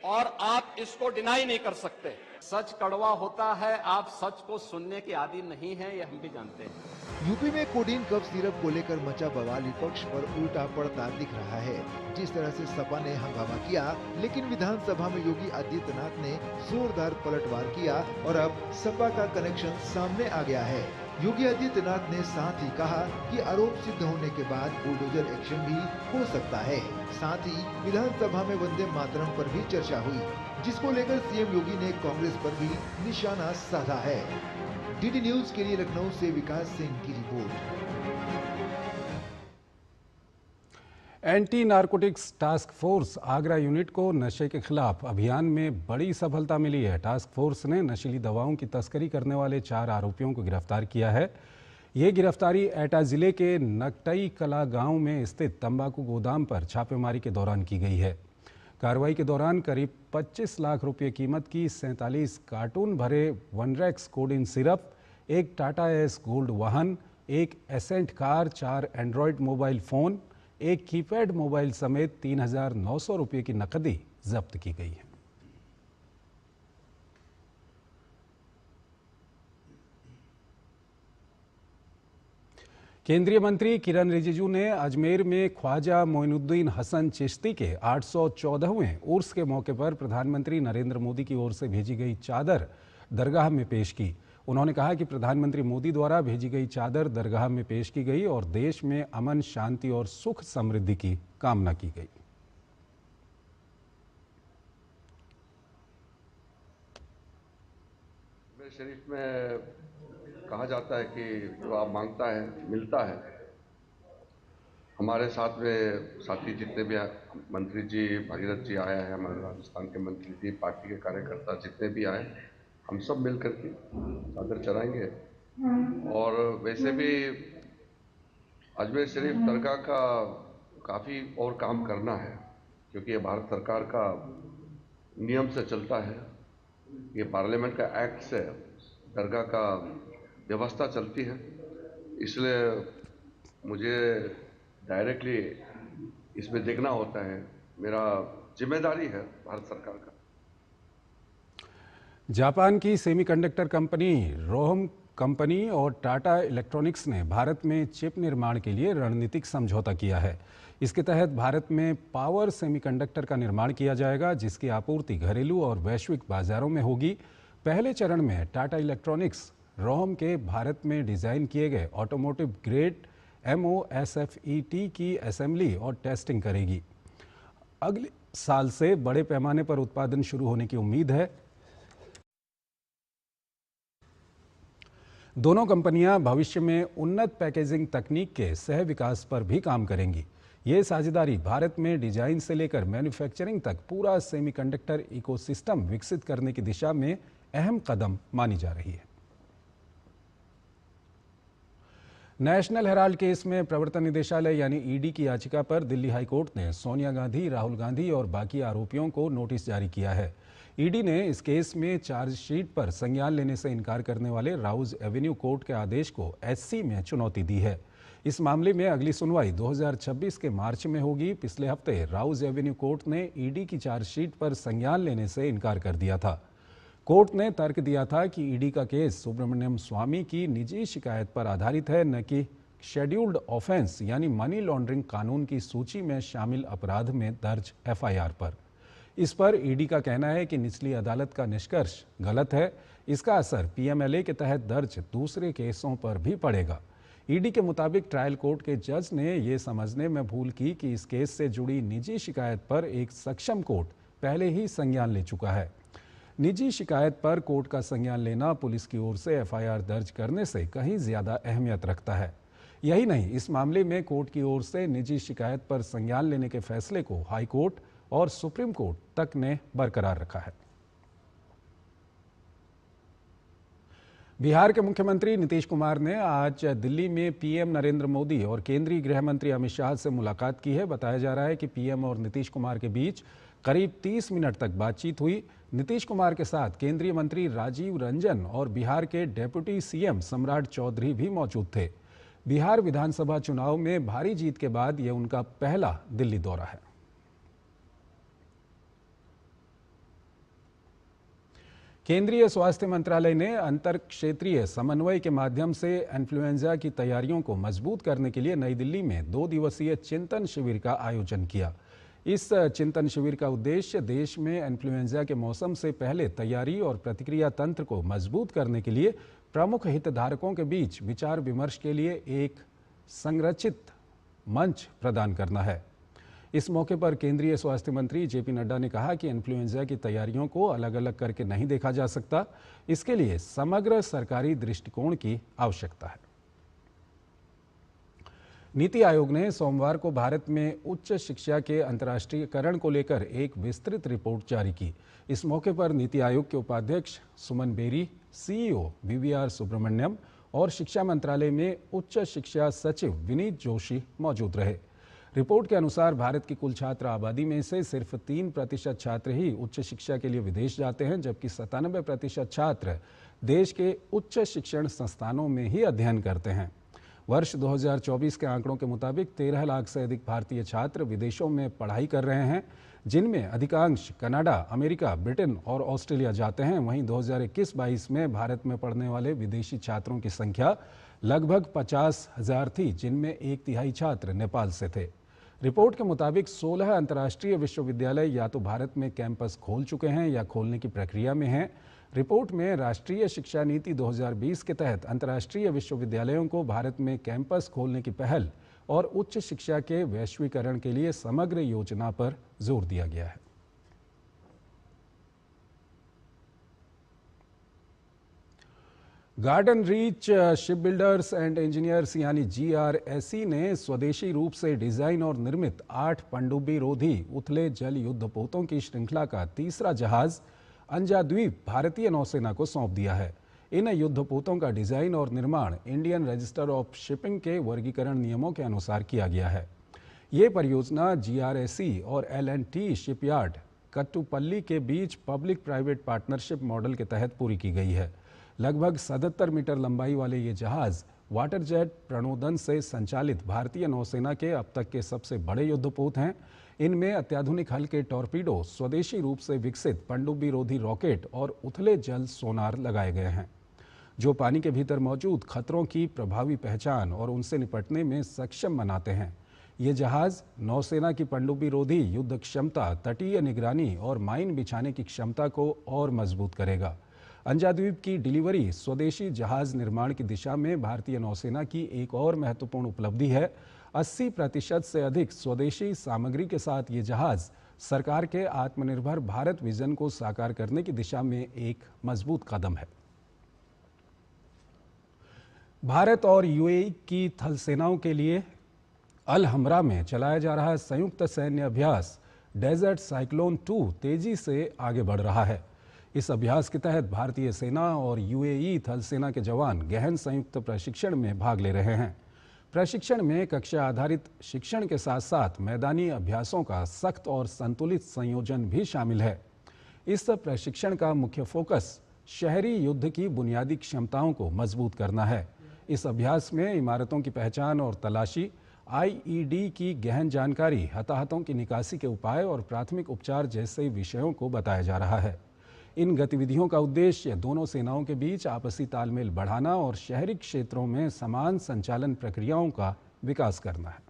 और आप इसको डिनाई नहीं कर सकते। सच कड़वा होता है, आप सच को सुनने के आदी नहीं हैं, ये हम भी जानते हैं। यूपी में कोडीन कफ सिरप को लेकर मचा बवाल विपक्ष पर उल्टा पड़ता दिख रहा है। जिस तरह से सपा ने हंगामा किया, लेकिन विधानसभा में योगी आदित्यनाथ ने जोरदार पलटवार किया और अब सपा का कनेक्शन सामने आ गया है। योगी आदित्यनाथ ने साथ ही कहा कि आरोप सिद्ध होने के बाद बुलडोजर एक्शन भी हो सकता है। साथ ही विधानसभा में वंदे मातरम पर भी चर्चा हुई, जिसको लेकर सीएम योगी ने कांग्रेस पर भी निशाना साधा है। डीडी न्यूज के लिए लखनऊ से विकास सिंह की report. Anti narcotics task force Agra unit को नशे के खिलाफ अभियान में बड़ी सफलता मिली है। टास्क फोर्स ने नशीली दवाओं की तस्करी करने वाले 4 आरोपियों को गिरफ्तार किया है। ये गिरफ्तारी एटा जिले के नकटई कला गांव में स्थित तंबाकू गोदाम पर छापेमारी के दौरान की गई है। कार्रवाई के दौरान करीब 25 लाख रुपये कीमत की 47 कार्टून भरे वनरेक्स कोडीन सिरप, एक टाटा एस गोल्ड वाहन, एक Accent car, 4 Android mobile phone, एक कीपैड मोबाइल समेत 3,900 रुपये की नकदी जब्त की गई है। केंद्रीय मंत्री किरण रिजिजू ने अजमेर में ख्वाजा मोइनुद्दीन हसन चिश्ती के 814वें उर्स के मौके पर प्रधानमंत्री नरेंद्र मोदी की ओर से भेजी गई चादर दरगाह में पेश की। उन्होंने कहा कि प्रधानमंत्री मोदी द्वारा भेजी गई चादर दरगाह में पेश की गई और देश में अमन, शांति और सुख समृद्धि की कामना की गई। शरीफ में कहा जाता है कि जो आप मांगता है मिलता है। हमारे साथ में साथी जितने भी मंत्री जी, भागीरथ जी आया है, हमारे राजस्थान के मंत्री जी, पार्टी के कार्यकर्ता जितने भी आए, हम सब मिल करके चादर चढ़ाएंगे। और वैसे भी अजमेर शरीफ दरगाह का काफ़ी और काम करना है, क्योंकि ये भारत सरकार का नियम से चलता है। ये पार्लियामेंट का एक्ट से दरगाह का व्यवस्था चलती है, इसलिए मुझे डायरेक्टली इसमें देखना होता है। मेरा जिम्मेदारी है भारत सरकार का। जापान की सेमीकंडक्टर कंपनी रोहम कंपनी और टाटा इलेक्ट्रॉनिक्स ने भारत में चिप निर्माण के लिए रणनीतिक समझौता किया है। इसके तहत भारत में पावर सेमीकंडक्टर का निर्माण किया जाएगा, जिसकी आपूर्ति घरेलू और वैश्विक बाजारों में होगी। पहले चरण में टाटा इलेक्ट्रॉनिक्स रोहम के भारत में डिज़ाइन किए गए ऑटोमोटिव ग्रेड MOSFET की असेंबली और टेस्टिंग करेगी। अगले साल से बड़े पैमाने पर उत्पादन शुरू होने की उम्मीद है। दोनों कंपनियां भविष्य में उन्नत पैकेजिंग तकनीक के सह विकास पर भी काम करेंगी। ये साझेदारी भारत में डिजाइन से लेकर मैन्युफैक्चरिंग तक पूरा सेमीकंडक्टर इकोसिस्टम विकसित करने की दिशा में अहम कदम मानी जा रही है। नेशनल हेराल्ड केस में प्रवर्तन निदेशालय यानी ईडी की याचिका पर दिल्ली हाईकोर्ट ने सोनिया गांधी, राहुल गांधी और बाकी आरोपियों को नोटिस जारी किया है। ईडी ने इस केस में चार्जशीट पर संज्ञान लेने से इनकार करने वाले राउज एवेन्यू कोर्ट के आदेश को SC में चुनौती दी है। इस मामले में अगली सुनवाई 2026 के मार्च में होगी। पिछले हफ्ते राउज एवेन्यू कोर्ट ने ईडी की चार्जशीट पर संज्ञान लेने से इनकार कर दिया था। कोर्ट ने तर्क दिया था कि ईडी का केस सुब्रमण्यम स्वामी की निजी शिकायत पर आधारित है, न कि शेड्यूल्ड ऑफेंस यानी मनी लॉन्ड्रिंग कानून की सूची में शामिल अपराध में दर्ज FIR पर। इस पर ईडी का कहना है कि निचली अदालत का निष्कर्ष गलत है। इसका असर PMLA के तहत दर्ज दूसरे केसों पर भी पड़ेगा। ईडी के मुताबिक ट्रायल कोर्ट के जज ने ये समझने में भूल की कि इस केस से जुड़ी निजी शिकायत पर एक सक्षम कोर्ट पहले ही संज्ञान ले चुका है। निजी शिकायत पर कोर्ट का संज्ञान लेना पुलिस की ओर से एफआईआर दर्ज करने से कहीं ज्यादा अहमियत रखता है। यही नहीं, इस मामले में कोर्ट की ओर से निजी शिकायत पर संज्ञान लेने के फैसले को हाई कोर्ट और सुप्रीम कोर्ट तक ने बरकरार रखा है। बिहार के मुख्यमंत्री नीतीश कुमार ने आज दिल्ली में पीएम नरेंद्र मोदी और केंद्रीय गृह मंत्री अमित शाह से मुलाकात की है। बताया जा रहा है कि पीएम और नीतीश कुमार के बीच करीब 30 मिनट तक बातचीत हुई। नीतीश कुमार के साथ केंद्रीय मंत्री राजीव रंजन और बिहार के डेप्यूटी सीएम सम्राट चौधरी भी मौजूद थे। बिहार विधानसभा चुनाव में भारी जीत के बाद यह उनका पहला दिल्ली दौरा है। केंद्रीय स्वास्थ्य मंत्रालय ने अंतर क्षेत्रीय समन्वय के माध्यम से इन्फ्लुएंजा की तैयारियों को मजबूत करने के लिए नई दिल्ली में 2 दिवसीय चिंतन शिविर का आयोजन किया। इस चिंतन शिविर का उद्देश्य देश में इन्फ्लुएंजा के मौसम से पहले तैयारी और प्रतिक्रिया तंत्र को मजबूत करने के लिए प्रमुख हितधारकों के बीच विचार विमर्श के लिए एक संरचित मंच प्रदान करना है। इस मौके पर केंद्रीय स्वास्थ्य मंत्री जेपी नड्डा ने कहा कि इन्फ्लुएंजा की तैयारियों को अलग अलग करके नहीं देखा जा सकता, इसके लिए समग्र सरकारी दृष्टिकोण की आवश्यकता है। नीति आयोग ने सोमवार को भारत में उच्च शिक्षा के अंतर्राष्ट्रीयकरण को लेकर एक विस्तृत रिपोर्ट जारी की। इस मौके पर नीति आयोग के उपाध्यक्ष सुमन बेरी, सीईओ वीवीआर सुब्रमण्यम और शिक्षा मंत्रालय में उच्च शिक्षा सचिव विनीत जोशी मौजूद रहे। रिपोर्ट के अनुसार भारत की कुल छात्र आबादी में से सिर्फ 3% छात्र ही उच्च शिक्षा के लिए विदेश जाते हैं, जबकि 97% छात्र देश के उच्च शिक्षण संस्थानों में ही अध्ययन करते हैं। वर्ष 2024 के आंकड़ों के मुताबिक 13 लाख से अधिक भारतीय छात्र विदेशों में पढ़ाई कर रहे हैं, जिनमें अधिकांश कनाडा, अमेरिका, ब्रिटेन और ऑस्ट्रेलिया जाते हैं। वहीं 2021-22 में भारत में पढ़ने वाले विदेशी छात्रों की संख्या लगभग 50,000 थी, जिनमें 1/3 छात्र नेपाल से थे। रिपोर्ट के मुताबिक 16 अंतर्राष्ट्रीय विश्वविद्यालय या तो भारत में कैंपस खोल चुके हैं या खोलने की प्रक्रिया में हैं। रिपोर्ट में राष्ट्रीय शिक्षा नीति 2020 के तहत अंतर्राष्ट्रीय विश्वविद्यालयों को भारत में कैंपस खोलने की पहल और उच्च शिक्षा के वैश्वीकरण के लिए समग्र योजना पर जोर दिया गया है। Garden reach ship builders and engineers यानी GRSE ने स्वदेशी रूप से डिजाइन और निर्मित 8 पनडुब्बी रोधी उथले जल युद्धपोतों की श्रृंखला का तीसरा जहाज अंजाद्वीप भारतीय नौसेना को सौंप दिया है। इन युद्धपोतों का डिजाइन और निर्माण इंडियन रजिस्टर ऑफ शिपिंग के वर्गीकरण नियमों के अनुसार किया गया है। ये परियोजना GRSE और L&T शिपयार्ड कट्टुपल्ली के बीच पब्लिक प्राइवेट पार्टनरशिप मॉडल के तहत पूरी की गई है। लगभग 77 मीटर लंबाई वाले ये जहाज वाटर जेट प्रणोदन से संचालित भारतीय नौसेना के अब तक के सबसे बड़े युद्धपोत हैं। इनमें अत्याधुनिक हल्के टॉर्पीडो, स्वदेशी रूप से विकसित पनडुब्बी रोधी रॉकेट और उथले जल सोनार लगाए गए हैं, जो पानी के भीतर मौजूद खतरों की प्रभावी पहचान और उनसे निपटने में सक्षम बनाते हैं। ये जहाज नौसेना की पनडुब्बी रोधी युद्ध क्षमता, तटीय निगरानी और माइन बिछाने की क्षमता को और मजबूत करेगा। अंजाद्वीप की डिलीवरी स्वदेशी जहाज निर्माण की दिशा में भारतीय नौसेना की एक और महत्वपूर्ण उपलब्धि है। 80% से अधिक स्वदेशी सामग्री के साथ ये जहाज सरकार के आत्मनिर्भर भारत विजन को साकार करने की दिशा में एक मजबूत कदम है। भारत और यूएई की थल सेनाओं के लिए अल हमरा में चलाया जा रहा संयुक्त सैन्य अभ्यास डेजर्ट साइक्लोन 2 तेजी से आगे बढ़ रहा है। इस अभ्यास के तहत भारतीय सेना और यूएई थल सेना के जवान गहन संयुक्त प्रशिक्षण में भाग ले रहे हैं। प्रशिक्षण में कक्षा आधारित शिक्षण के साथ साथ मैदानी अभ्यासों का सख्त और संतुलित संयोजन भी शामिल है। इस प्रशिक्षण का मुख्य फोकस शहरी युद्ध की बुनियादी क्षमताओं को मजबूत करना है। इस अभ्यास में इमारतों की पहचान और तलाशी, आईईडी की गहन जानकारी, हताहतों की निकासी के उपाय और प्राथमिक उपचार जैसे विषयों को बताया जा रहा है। इन गतिविधियों का उद्देश्य दोनों सेनाओं के बीच आपसी तालमेल बढ़ाना और शहरी क्षेत्रों में समान संचालन प्रक्रियाओं का विकास करना है।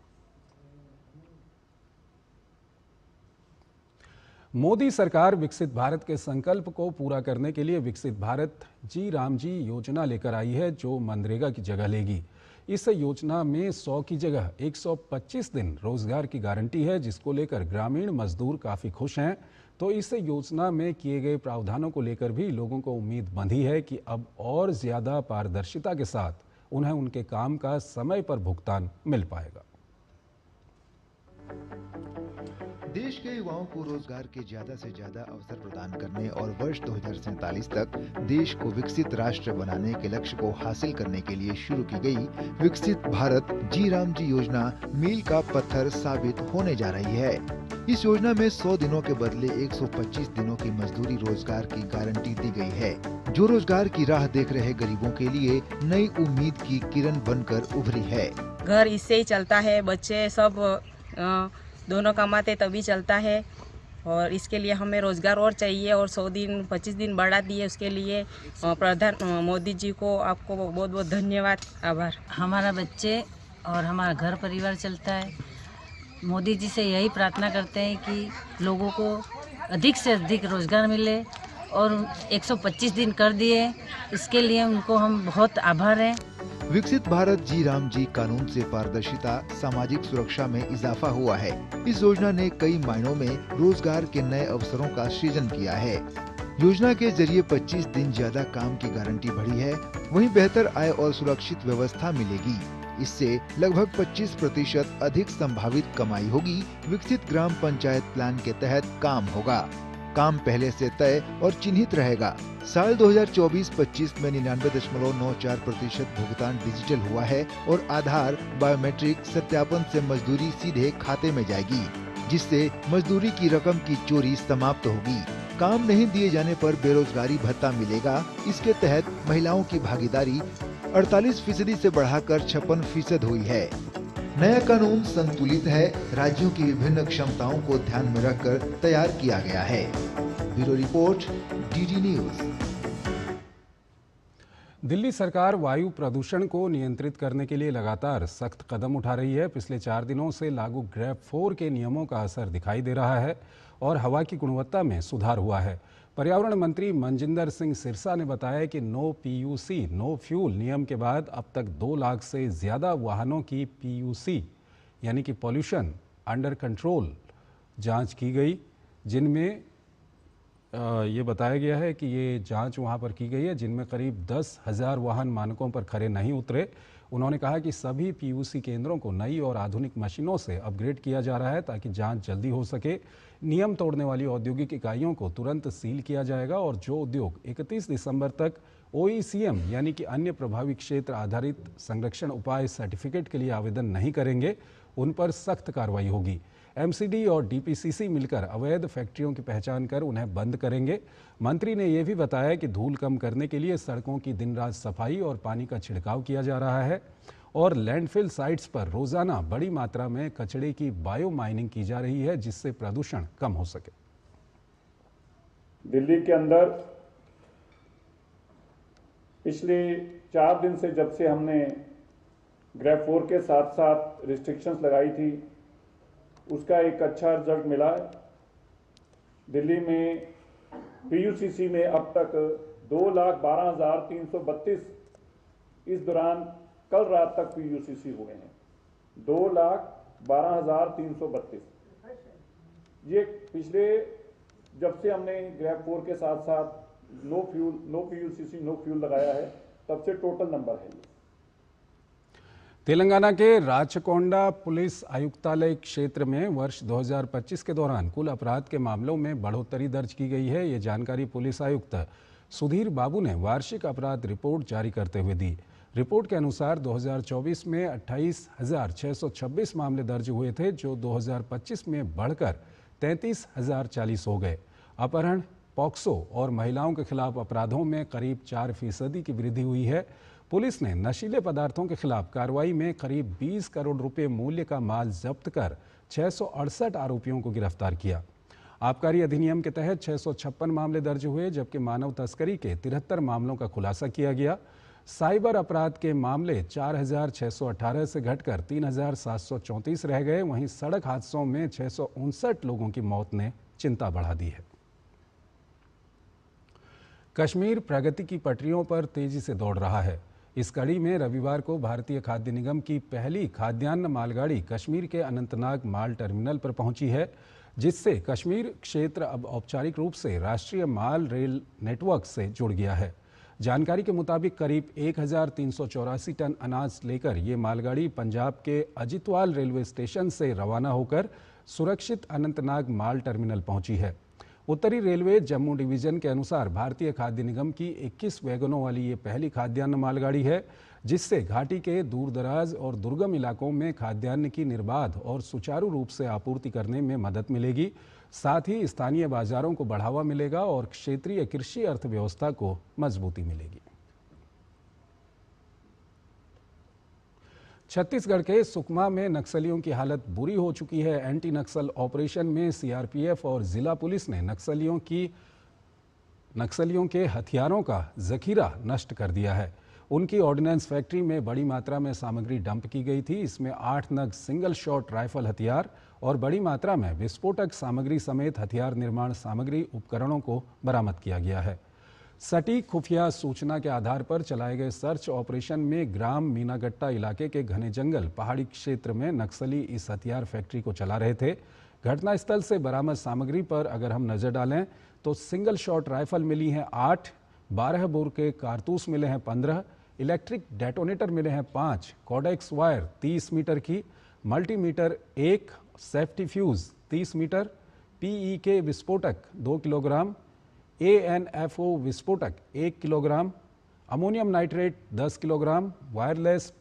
मोदी सरकार विकसित भारत के संकल्प को पूरा करने के लिए विकसित भारत जी राम जी योजना लेकर आई है, जो मनरेगा की जगह लेगी। इस योजना में 100 की जगह 125 दिन रोजगार की गारंटी है, जिसको लेकर ग्रामीण मजदूर काफ़ी खुश हैं। तो इस योजना में किए गए प्रावधानों को लेकर भी लोगों को उम्मीद बंधी है कि अब और ज़्यादा पारदर्शिता के साथ उन्हें उनके काम का समय पर भुगतान मिल पाएगा। देश के युवाओं को रोजगार के ज्यादा से ज्यादा अवसर प्रदान करने और वर्ष 2047 तक देश को विकसित राष्ट्र बनाने के लक्ष्य को हासिल करने के लिए शुरू की गई विकसित भारत जी राम जी योजना मील का पत्थर साबित होने जा रही है। इस योजना में 100 दिनों के बदले 125 दिनों की मजदूरी रोजगार की गारंटी दी गई है, जो रोजगार की राह देख रहे गरीबों के लिए नई उम्मीद की किरण बनकर उभरी है। घर इससे ही चलता है, बच्चे सब दोनों कमाते तभी चलता है, और इसके लिए हमें रोजगार और चाहिए, और 100 दिन 25 दिन बढ़ा दिए, उसके लिए प्रधान मोदी जी को आपको बहुत बहुत धन्यवाद, आभार। हमारा बच्चे और हमारा घर परिवार चलता है। मोदी जी से यही प्रार्थना करते हैं कि लोगों को अधिक से अधिक रोजगार मिले, और 125 दिन कर दिए, इसके लिए उनको हम बहुत आभार हैं। विकसित भारत जी राम जी कानून से पारदर्शिता, सामाजिक सुरक्षा में इजाफा हुआ है। इस योजना ने कई मायनों में रोजगार के नए अवसरों का सृजन किया है। योजना के जरिए 25 दिन ज्यादा काम की गारंटी बढ़ी है, वहीं बेहतर आय और सुरक्षित व्यवस्था मिलेगी। इससे लगभग 25% अधिक संभावित कमाई होगी। विकसित ग्राम पंचायत प्लान के तहत काम होगा। काम पहले से तय और चिन्हित रहेगा। साल 2024-25 में 99.94% भुगतान डिजिटल हुआ है, और आधार बायोमेट्रिक सत्यापन से मजदूरी सीधे खाते में जाएगी, जिससे मजदूरी की रकम की चोरी समाप्त होगी। काम नहीं दिए जाने पर बेरोजगारी भत्ता मिलेगा। इसके तहत महिलाओं की भागीदारी 48% से बढ़ाकर 56% हुई है। नया कानून संतुलित है, राज्यों की विभिन्न क्षमताओं को ध्यान में रखकर तैयार किया गया है। Bureau report, DD news. Delhi सरकार वायु प्रदूषण को नियंत्रित करने के लिए लगातार सख्त कदम उठा रही है। पिछले 4 दिनों से लागू ग्रेड 4 के नियमों का असर दिखाई दे रहा है और हवा की गुणवत्ता में सुधार हुआ है। पर्यावरण मंत्री मनजिंदर सिंह सिरसा ने बताया कि नो पीयूसी नो फ्यूल नियम के बाद अब तक 2 लाख से ज़्यादा वाहनों की पीयूसी यानी कि पॉल्यूशन अंडर कंट्रोल जांच की गई, जिनमें ये बताया गया है कि ये जांच वहां पर की गई है, जिनमें करीब 10,000 वाहन मानकों पर खरे नहीं उतरे। उन्होंने कहा कि सभी पीयूसी केंद्रों को नई और आधुनिक मशीनों से अपग्रेड किया जा रहा है ताकि जांच जल्दी हो सके। नियम तोड़ने वाली औद्योगिक इकाइयों को तुरंत सील किया जाएगा, और जो उद्योग 31 दिसंबर तक OECM यानी कि अन्य प्रभावी क्षेत्र आधारित संरक्षण उपाय सर्टिफिकेट के लिए आवेदन नहीं करेंगे, उन पर सख्त कार्रवाई होगी। MCD और DPCC मिलकर अवैध फैक्ट्रियों की पहचान कर उन्हें बंद करेंगे। मंत्री ने यह भी बताया कि धूल कम करने के लिए सड़कों की दिन रात सफाई और पानी का छिड़काव किया जा रहा है, और लैंडफिल साइट्स पर रोजाना बड़ी मात्रा में कचरे की बायो माइनिंग की जा रही है, जिससे प्रदूषण कम हो सके। दिल्ली के अंदर पिछले 4 दिन से जब से हमने ग्रेड 4 के साथ साथ रिस्ट्रिक्शंस लगाई थी, उसका एक अच्छा रिजल्ट मिला है। दिल्ली में PUCC में अब तक 2,12,332 इस दौरान कल रात तक PUCC हुए हैं। 2,12,332 ये पिछले जब से हमने ग्रेड 4 के साथ साथ नो PUCC नो फ्यूल लगाया है, तब से टोटल नंबर है। तेलंगाना के राचकोंडा पुलिस आयुक्तालय क्षेत्र में वर्ष 2025 के दौरान कुल अपराध के मामलों में बढ़ोतरी दर्ज की गई है। ये जानकारी पुलिस आयुक्त सुधीर बाबू ने वार्षिक अपराध रिपोर्ट जारी करते हुए दी। रिपोर्ट के अनुसार 2024 में 28,626 मामले दर्ज हुए थे, जो 2025 में बढ़कर 33,040 हो गए। अपहरण, पॉक्सो और महिलाओं के खिलाफ अपराधों में करीब 4% की वृद्धि हुई है। पुलिस ने नशीले पदार्थों के खिलाफ कार्रवाई में करीब 20 करोड़ रुपए मूल्य का माल जब्त कर 668 आरोपियों को गिरफ्तार किया। आबकारी अधिनियम के तहत 656 मामले दर्ज हुए, जबकि मानव तस्करी के 73 मामलों का खुलासा किया गया। साइबर अपराध के मामले 4,618 से घटकर 3,734 रह गए। वहीं सड़क हादसों में 659 लोगों की मौत ने चिंता बढ़ा दी है। कश्मीर प्रगति की पटरियों पर तेजी से दौड़ रहा है। इस कड़ी में रविवार को भारतीय खाद्य निगम की पहली खाद्यान्न मालगाड़ी कश्मीर के अनंतनाग माल टर्मिनल पर पहुंची है, जिससे कश्मीर क्षेत्र अब औपचारिक रूप से राष्ट्रीय माल रेल नेटवर्क से जुड़ गया है। जानकारी के मुताबिक करीब 1384 टन अनाज लेकर ये मालगाड़ी पंजाब के अजितवाल रेलवे स्टेशन से रवाना होकर सुरक्षित अनंतनाग माल टर्मिनल पहुंची है। उत्तरी रेलवे जम्मू डिवीजन के अनुसार भारतीय खाद्य निगम की 21 वैगनों वाली ये पहली खाद्यान्न मालगाड़ी है, जिससे घाटी के दूरदराज और दुर्गम इलाकों में खाद्यान्न की निर्बाध और सुचारू रूप से आपूर्ति करने में मदद मिलेगी। साथ ही स्थानीय बाजारों को बढ़ावा मिलेगा और क्षेत्रीय कृषि अर्थव्यवस्था को मजबूती मिलेगी। छत्तीसगढ़ के सुकमा में नक्सलियों की हालत बुरी हो चुकी है। एंटी नक्सल ऑपरेशन में सीआरपीएफ और जिला पुलिस ने नक्सलियों के हथियारों का जखीरा नष्ट कर दिया है। उनकी ऑर्डिनेंस फैक्ट्री में बड़ी मात्रा में सामग्री डंप की गई थी। इसमें 8 नग सिंगल शॉट राइफल हथियार और बड़ी मात्रा में विस्फोटक सामग्री समेत हथियार निर्माण सामग्री उपकरणों को बरामद किया गया है। सटीक खुफिया सूचना के आधार पर चलाए गए सर्च ऑपरेशन में ग्राम मीनागट्टा इलाके के घने जंगल पहाड़ी क्षेत्र में नक्सली इस हथियार फैक्ट्री को चला रहे थे। घटनास्थल से बरामद सामग्री पर अगर हम नजर डालें तो सिंगल शॉट राइफल मिली हैं 8, 12 बोर के कारतूस मिले हैं 15, इलेक्ट्रिक डेटोनेटर मिले हैं 5, कोडेक्स वायर 30 मीटर की, मल्टीमीटर 1, सेफ्टी फ्यूज 30 मीटर, पीईके विस्फोटक 2 किलोग्राम, ANFO विस्फोटक 1 kilogram, ammonium nitrate 10 kilogram, wireless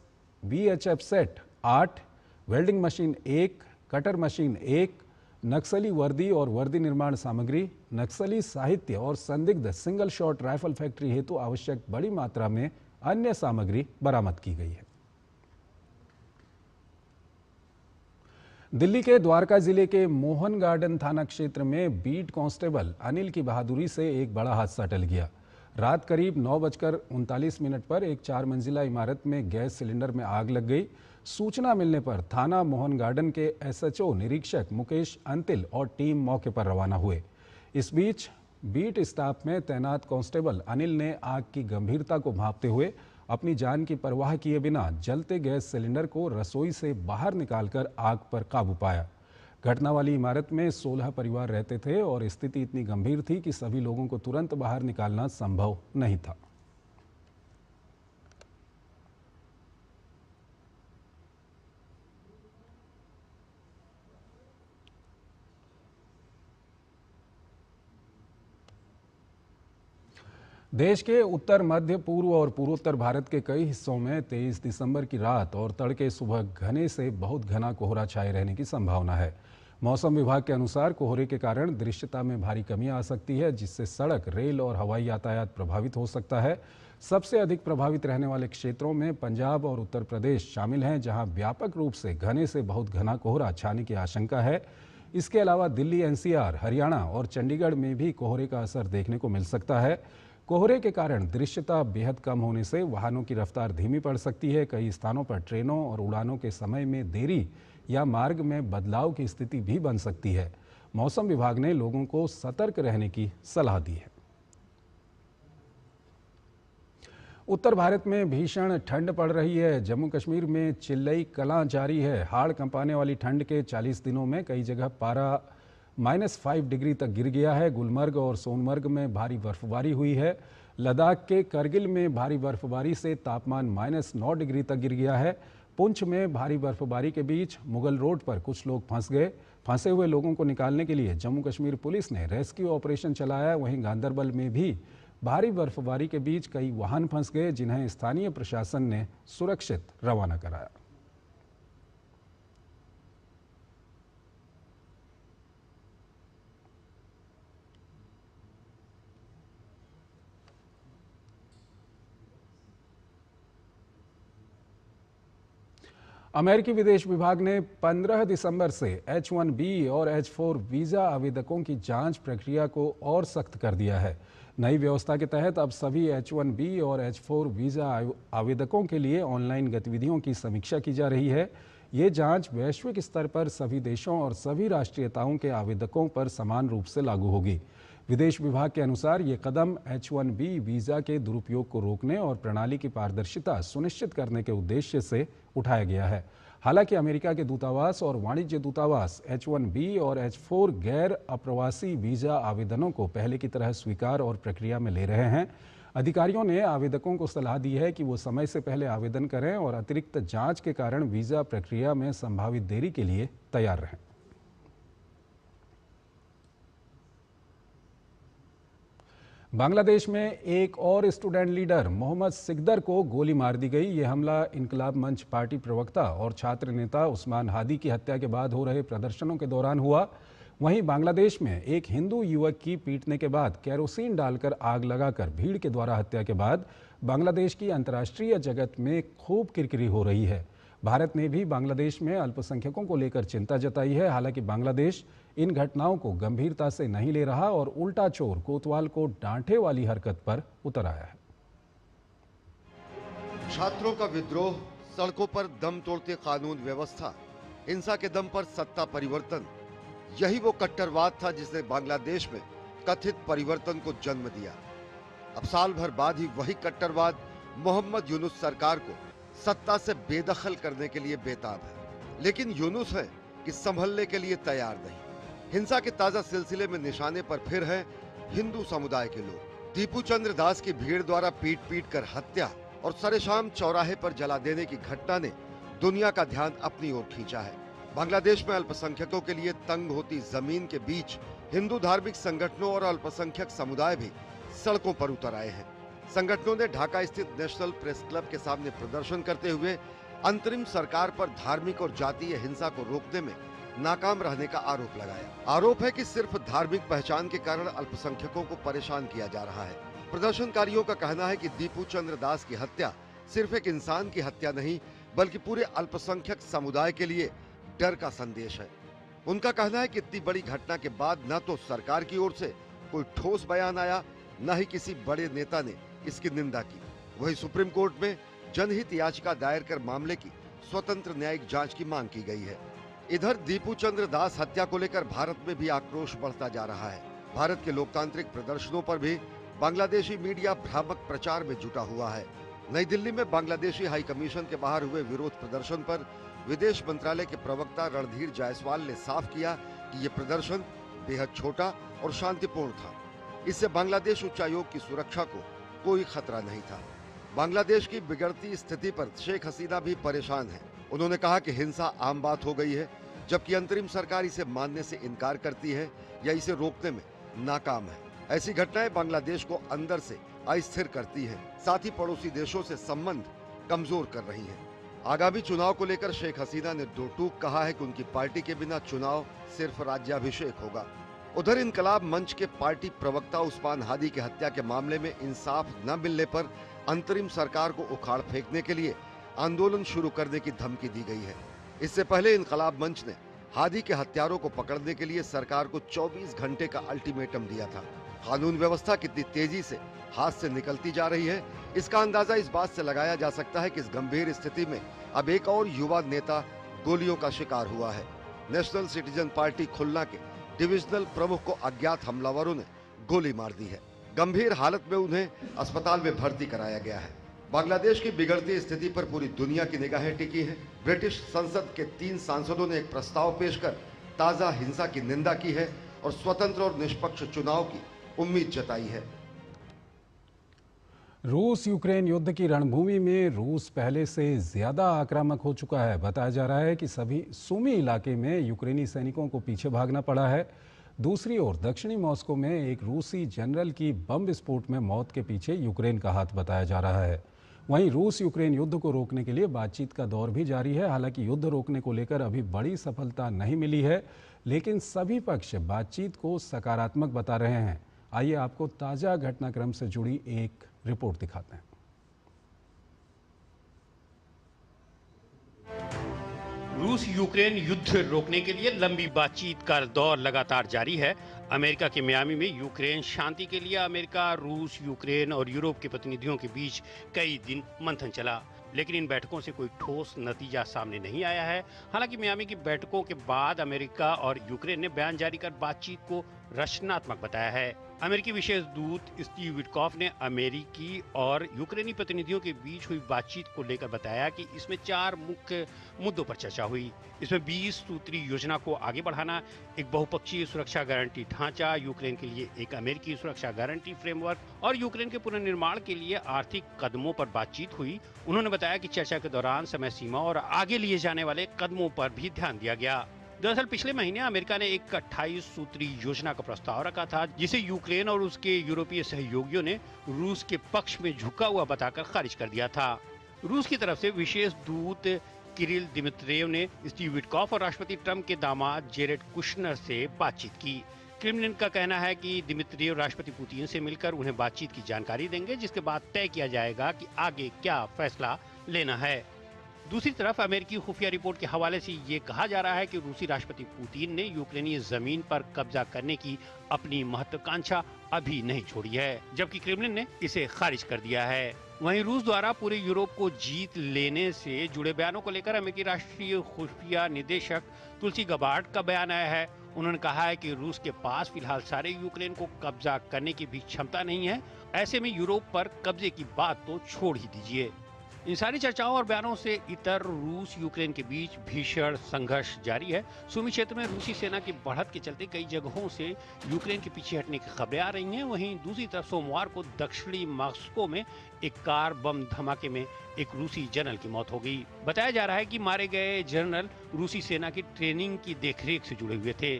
VHF set 8, welding machine 1, cutter machine 1, नक्सली वर्दी और वर्दी निर्माण सामग्री, नक्सली साहित्य और संदिग्ध सिंगल शॉट राइफल फैक्ट्री हेतु आवश्यक बड़ी मात्रा में अन्य सामग्री बरामद की गई है। दिल्ली के द्वारका जिले के मोहन गार्डन थाना क्षेत्र में बीट कांस्टेबल अनिल की बहादुरी से एक बड़ा हादसा टल गया। रात करीब 9:39 पर एक 4 मंजिला इमारत में गैस सिलेंडर में आग लग गई। सूचना मिलने पर थाना मोहन गार्डन के SHO निरीक्षक मुकेश अंतिल और टीम मौके पर रवाना हुए। इस बीच बीट स्टाफ में तैनात कांस्टेबल अनिल ने आग की गंभीरता को भांपते हुए अपनी जान की परवाह किए बिना जलते गैस सिलेंडर को रसोई से बाहर निकालकर आग पर काबू पाया। घटना वाली इमारत में 16 परिवार रहते थे और स्थिति इतनी गंभीर थी कि सभी लोगों को तुरंत बाहर निकालना संभव नहीं था। देश के उत्तर मध्य पूर्व और पूर्वोत्तर भारत के कई हिस्सों में 23 दिसंबर की रात और तड़के सुबह घने से बहुत घना कोहरा छाए रहने की संभावना है। मौसम विभाग के अनुसार कोहरे के कारण दृश्यता में भारी कमी आ सकती है, जिससे सड़क, रेल और हवाई यातायात प्रभावित हो सकता है। सबसे अधिक प्रभावित रहने वाले क्षेत्रों में पंजाब और उत्तर प्रदेश शामिल हैं, जहां व्यापक रूप से घने से बहुत घना कोहरा छाने की आशंका है। इसके अलावा दिल्ली, NCR, हरियाणा और चंडीगढ़ में भी कोहरे का असर देखने को मिल सकता है। कोहरे के कारण दृश्यता बेहद कम होने से वाहनों की रफ्तार धीमी पड़ सकती है। कई स्थानों पर ट्रेनों और उड़ानों के समय में देरी या मार्ग में बदलाव की स्थिति भी बन सकती है। मौसम विभाग ने लोगों को सतर्क रहने की सलाह दी है। उत्तर भारत में भीषण ठंड पड़ रही है। जम्मू कश्मीर में चिल्लई कलां जारी है। हाड़ कंपाने वाली ठंड के 40 दिनों में कई जगह पारा -5 डिग्री तक गिर गया है। गुलमर्ग और सोनमर्ग में भारी बर्फबारी हुई है। लद्दाख के करगिल में भारी बर्फबारी से तापमान -9 डिग्री तक गिर गया है। पुंछ में भारी बर्फबारी के बीच मुगल रोड पर कुछ लोग फंस गए। फंसे हुए लोगों को निकालने के लिए जम्मू कश्मीर पुलिस ने रेस्क्यू ऑपरेशन चलाया। वहीं गांदरबल में भी भारी बर्फबारी के बीच कई वाहन फंस गए, जिन्हें स्थानीय प्रशासन ने सुरक्षित रवाना कराया। अमेरिकी विदेश विभाग ने 15 दिसंबर से H-1B और H-4 वीज़ा आवेदकों की जांच प्रक्रिया को और सख्त कर दिया है। नई व्यवस्था के तहत अब सभी H-1B और H-4 वीज़ा आवेदकों के लिए ऑनलाइन गतिविधियों की समीक्षा की जा रही है। ये जांच वैश्विक स्तर पर सभी देशों और सभी राष्ट्रीयताओं के आवेदकों पर समान रूप से लागू होगी। विदेश विभाग के अनुसार ये कदम H-1B वीज़ा के दुरुपयोग को रोकने और प्रणाली की पारदर्शिता सुनिश्चित करने के उद्देश्य से उठाया गया है। हालांकि अमेरिका के दूतावास और वाणिज्य दूतावास H-1B और H-4 गैर अप्रवासी वीज़ा आवेदनों को पहले की तरह स्वीकार और प्रक्रिया में ले रहे हैं। अधिकारियों ने आवेदकों को सलाह दी है कि वो समय से पहले आवेदन करें और अतिरिक्त जांच के कारण वीज़ा प्रक्रिया में संभावित देरी के लिए तैयार रहें। बांग्लादेश में एक और स्टूडेंट लीडर मोहम्मद सिकदर को गोली मार दी गई। ये हमला इनकलाब मंच पार्टी प्रवक्ता और छात्र नेता उस्मान हादी की हत्या के बाद हो रहे प्रदर्शनों के दौरान हुआ। वहीं बांग्लादेश में एक हिंदू युवक की पीटने के बाद केरोसिन डालकर आग लगाकर भीड़ के द्वारा हत्या के बाद बांग्लादेश की अंतर्राष्ट्रीय जगत में खूब किरकिरी हो रही है। भारत ने भी बांग्लादेश में अल्पसंख्यकों को लेकर चिंता जताई है। हालांकि बांग्लादेश इन घटनाओं को गंभीरता से नहीं ले रहा और उल्टा चोर कोतवाल को डांटे वाली हरकत पर उतर आया है। छात्रों का विद्रोह, सड़कों पर दम तोड़ते कानून व्यवस्था, हिंसा के दम पर सत्ता परिवर्तन, यही वो कट्टरवाद था जिसने बांग्लादेश में कथित परिवर्तन को जन्म दिया। अब साल भर बाद ही वही कट्टरवाद मोहम्मद यूनुस सरकार को सत्ता से बेदखल करने के लिए बेताब है। लेकिन यूनुस है कि संभलने के लिए तैयार नहीं। हिंसा के ताजा सिलसिले में निशाने पर फिर है हिंदू समुदाय के लोग। दीपू चंद्र दास की भीड़ द्वारा पीट पीट कर हत्या और सरेशाम चौराहे पर जला देने की घटना ने दुनिया का ध्यान अपनी ओर खींचा है। बांग्लादेश में अल्पसंख्यकों के लिए तंग होती जमीन के बीच हिंदू धार्मिक संगठनों और अल्पसंख्यक समुदाय भी सड़कों पर उतर आए हैं। संगठनों ने ढाका स्थित नेशनल प्रेस क्लब के सामने प्रदर्शन करते हुए अंतरिम सरकार पर धार्मिक और जातीय हिंसा को रोकने में नाकाम रहने का आरोप लगाया। आरोप है कि सिर्फ धार्मिक पहचान के कारण अल्पसंख्यकों को परेशान किया जा रहा है। प्रदर्शनकारियों का कहना है कि दीपू चंद्र दास की हत्या सिर्फ एक इंसान की हत्या नहीं, बल्कि पूरे अल्पसंख्यक समुदाय के लिए डर का संदेश है। उनका कहना है कि इतनी बड़ी घटना के बाद न तो सरकार की ओर से कोई ठोस बयान आया, न ही किसी बड़े नेता ने इसकी निंदा की। वही सुप्रीम कोर्ट में जनहित याचिका दायर कर मामले की स्वतंत्र न्यायिक जांच की मांग की गई है। इधर दीपू चंद्र दास हत्या को लेकर भारत में भी आक्रोश बढ़ता जा रहा है। भारत के लोकतांत्रिक प्रदर्शनों पर भी बांग्लादेशी मीडिया भ्रामक प्रचार में जुटा हुआ है। नई दिल्ली में बांग्लादेशी हाई कमीशन के बाहर हुए विरोध प्रदर्शन पर विदेश मंत्रालय के प्रवक्ता रणधीर जायसवाल ने साफ किया कि ये प्रदर्शन बेहद छोटा और शांतिपूर्ण था। इससे बांग्लादेश उच्चायोग की सुरक्षा को कोई खतरा नहीं था। बांग्लादेश की बिगड़ती स्थिति पर शेख हसीना भी परेशान है। उन्होंने कहा कि हिंसा आम बात हो गई है, जबकि अंतरिम सरकार इसे मानने से इनकार करती है या इसे रोकने में नाकाम है। ऐसी घटनाएं बांग्लादेश को अंदर से अस्थिर करती हैं, साथ ही पड़ोसी देशों से संबंध कमजोर कर रही हैं। आगामी चुनाव को लेकर शेख हसीना ने दो टूक कहा है कि उनकी पार्टी के बिना चुनाव सिर्फ राज्याभिषेक होगा। उधर इनकलाब मंच के पार्टी प्रवक्ता उस्मान हादी की हत्या के मामले में इंसाफ न मिलने पर अंतरिम सरकार को उखाड़ फेंकने के लिए आंदोलन शुरू करने की धमकी दी गई है। इससे पहले इनकलाब मंच ने हादी के हत्यारों को पकड़ने के लिए सरकार को 24 घंटे का अल्टीमेटम दिया था। कानून व्यवस्था कितनी तेजी से हाथ से निकलती जा रही है, इसका अंदाजा इस बात से लगाया जा सकता है कि इस गंभीर स्थिति में अब एक और युवा नेता गोलियों का शिकार हुआ है। नेशनल सिटीजन पार्टी खुलना के डिविजनल प्रमुख को अज्ञात हमलावरों ने गोली मार दी है। गंभीर हालत में उन्हें अस्पताल में भर्ती कराया गया है। बांग्लादेश की बिगड़ती स्थिति पर पूरी दुनिया की निगाहें टिकी हैं। ब्रिटिश संसद के 3 सांसदों ने एक प्रस्ताव पेश कर ताजा हिंसा की निंदा की है और स्वतंत्र और निष्पक्ष चुनाव की उम्मीद जताई है। रूस यूक्रेन युद्ध की रणभूमि में रूस पहले से ज्यादा आक्रामक हो चुका है। बताया जा रहा है कि सभी सुमी इलाके में यूक्रेनी सैनिकों को पीछे भागना पड़ा है। दूसरी ओर दक्षिणी मॉस्को में एक रूसी जनरल की बम विस्फोट में मौत के पीछे यूक्रेन का हाथ बताया जा रहा है। वहीं रूस यूक्रेन युद्ध को रोकने के लिए बातचीत का दौर भी जारी है। हालांकि युद्ध रोकने को लेकर अभी बड़ी सफलता नहीं मिली है, लेकिन सभी पक्ष बातचीत को सकारात्मक बता रहे हैं। आइए आपको ताजा घटनाक्रम से जुड़ी एक रिपोर्ट दिखाते हैं। रूस यूक्रेन युद्ध रोकने के लिए लंबी बातचीत का दौर लगातार जारी है। अमेरिका के मियामी में यूक्रेन शांति के लिए अमेरिका, रूस, यूक्रेन और यूरोप के प्रतिनिधियों के बीच कई दिन मंथन चला, लेकिन इन बैठकों से कोई ठोस नतीजा सामने नहीं आया है। हालांकि मियामी की बैठकों के बाद अमेरिका और यूक्रेन ने बयान जारी कर बातचीत को रचनात्मक बताया है। अमेरिकी विशेष दूत स्टीव विटकॉफ ने अमेरिकी और यूक्रेनी प्रतिनिधियों के बीच हुई बातचीत को लेकर बताया कि इसमें 4 मुख्य मुद्दों पर चर्चा हुई। इसमें 20 सूत्री योजना को आगे बढ़ाना, एक बहुपक्षीय सुरक्षा गारंटी ढांचा, यूक्रेन के लिए एक अमेरिकी सुरक्षा गारंटी फ्रेमवर्क और यूक्रेन के पुनर्निर्माण के लिए आर्थिक कदमों पर बातचीत हुई। उन्होंने बताया कि चर्चा के दौरान समय सीमा और आगे लिए जाने वाले कदमों पर भी ध्यान दिया गया। दरअसल पिछले महीने अमेरिका ने एक 28 सूत्री योजना का प्रस्ताव रखा था, जिसे यूक्रेन और उसके यूरोपीय सहयोगियों ने रूस के पक्ष में झुका हुआ बताकर खारिज कर दिया था। रूस की तरफ से विशेष दूत किरिल दिमित्रियव ने स्टीव विटकॉफ और राष्ट्रपति ट्रंप के दामाद जेरेड कुशनर से बातचीत की। क्रेमलिन का कहना है कि दिमित्रियव राष्ट्रपति पुतिन से मिलकर उन्हें बातचीत की जानकारी देंगे, जिसके बाद तय किया जाएगा कि आगे क्या फैसला लेना है। दूसरी तरफ अमेरिकी खुफिया रिपोर्ट के हवाले से ये कहा जा रहा है कि रूसी राष्ट्रपति पुतिन ने यूक्रेनी जमीन पर कब्जा करने की अपनी महत्वाकांक्षा अभी नहीं छोड़ी है, जबकि क्रेमलिन ने इसे खारिज कर दिया है। वहीं रूस द्वारा पूरे यूरोप को जीत लेने से जुड़े बयानों को लेकर अमेरिकी राष्ट्रीय खुफिया निदेशक तुलसी गबार्ड का बयान आया है। उन्होंने कहा है कि रूस के पास फिलहाल सारे यूक्रेन को कब्जा करने की भी क्षमता नहीं है। ऐसे में यूरोप पर कब्जे की बात तो छोड़ ही दीजिए। इन सारी चर्चाओं और बयानों से इतर रूस यूक्रेन के बीच भीषण संघर्ष जारी है। सुमी क्षेत्र में रूसी सेना की बढ़त के चलते कई जगहों से यूक्रेन के पीछे हटने की खबरें आ रही हैं। वहीं दूसरी तरफ सोमवार को दक्षिणी मॉस्को में एक कार बम धमाके में एक रूसी जनरल की मौत हो गई। बताया जा रहा है कि मारे गए जनरल रूसी सेना की ट्रेनिंग की देखरेख से जुड़े हुए थे।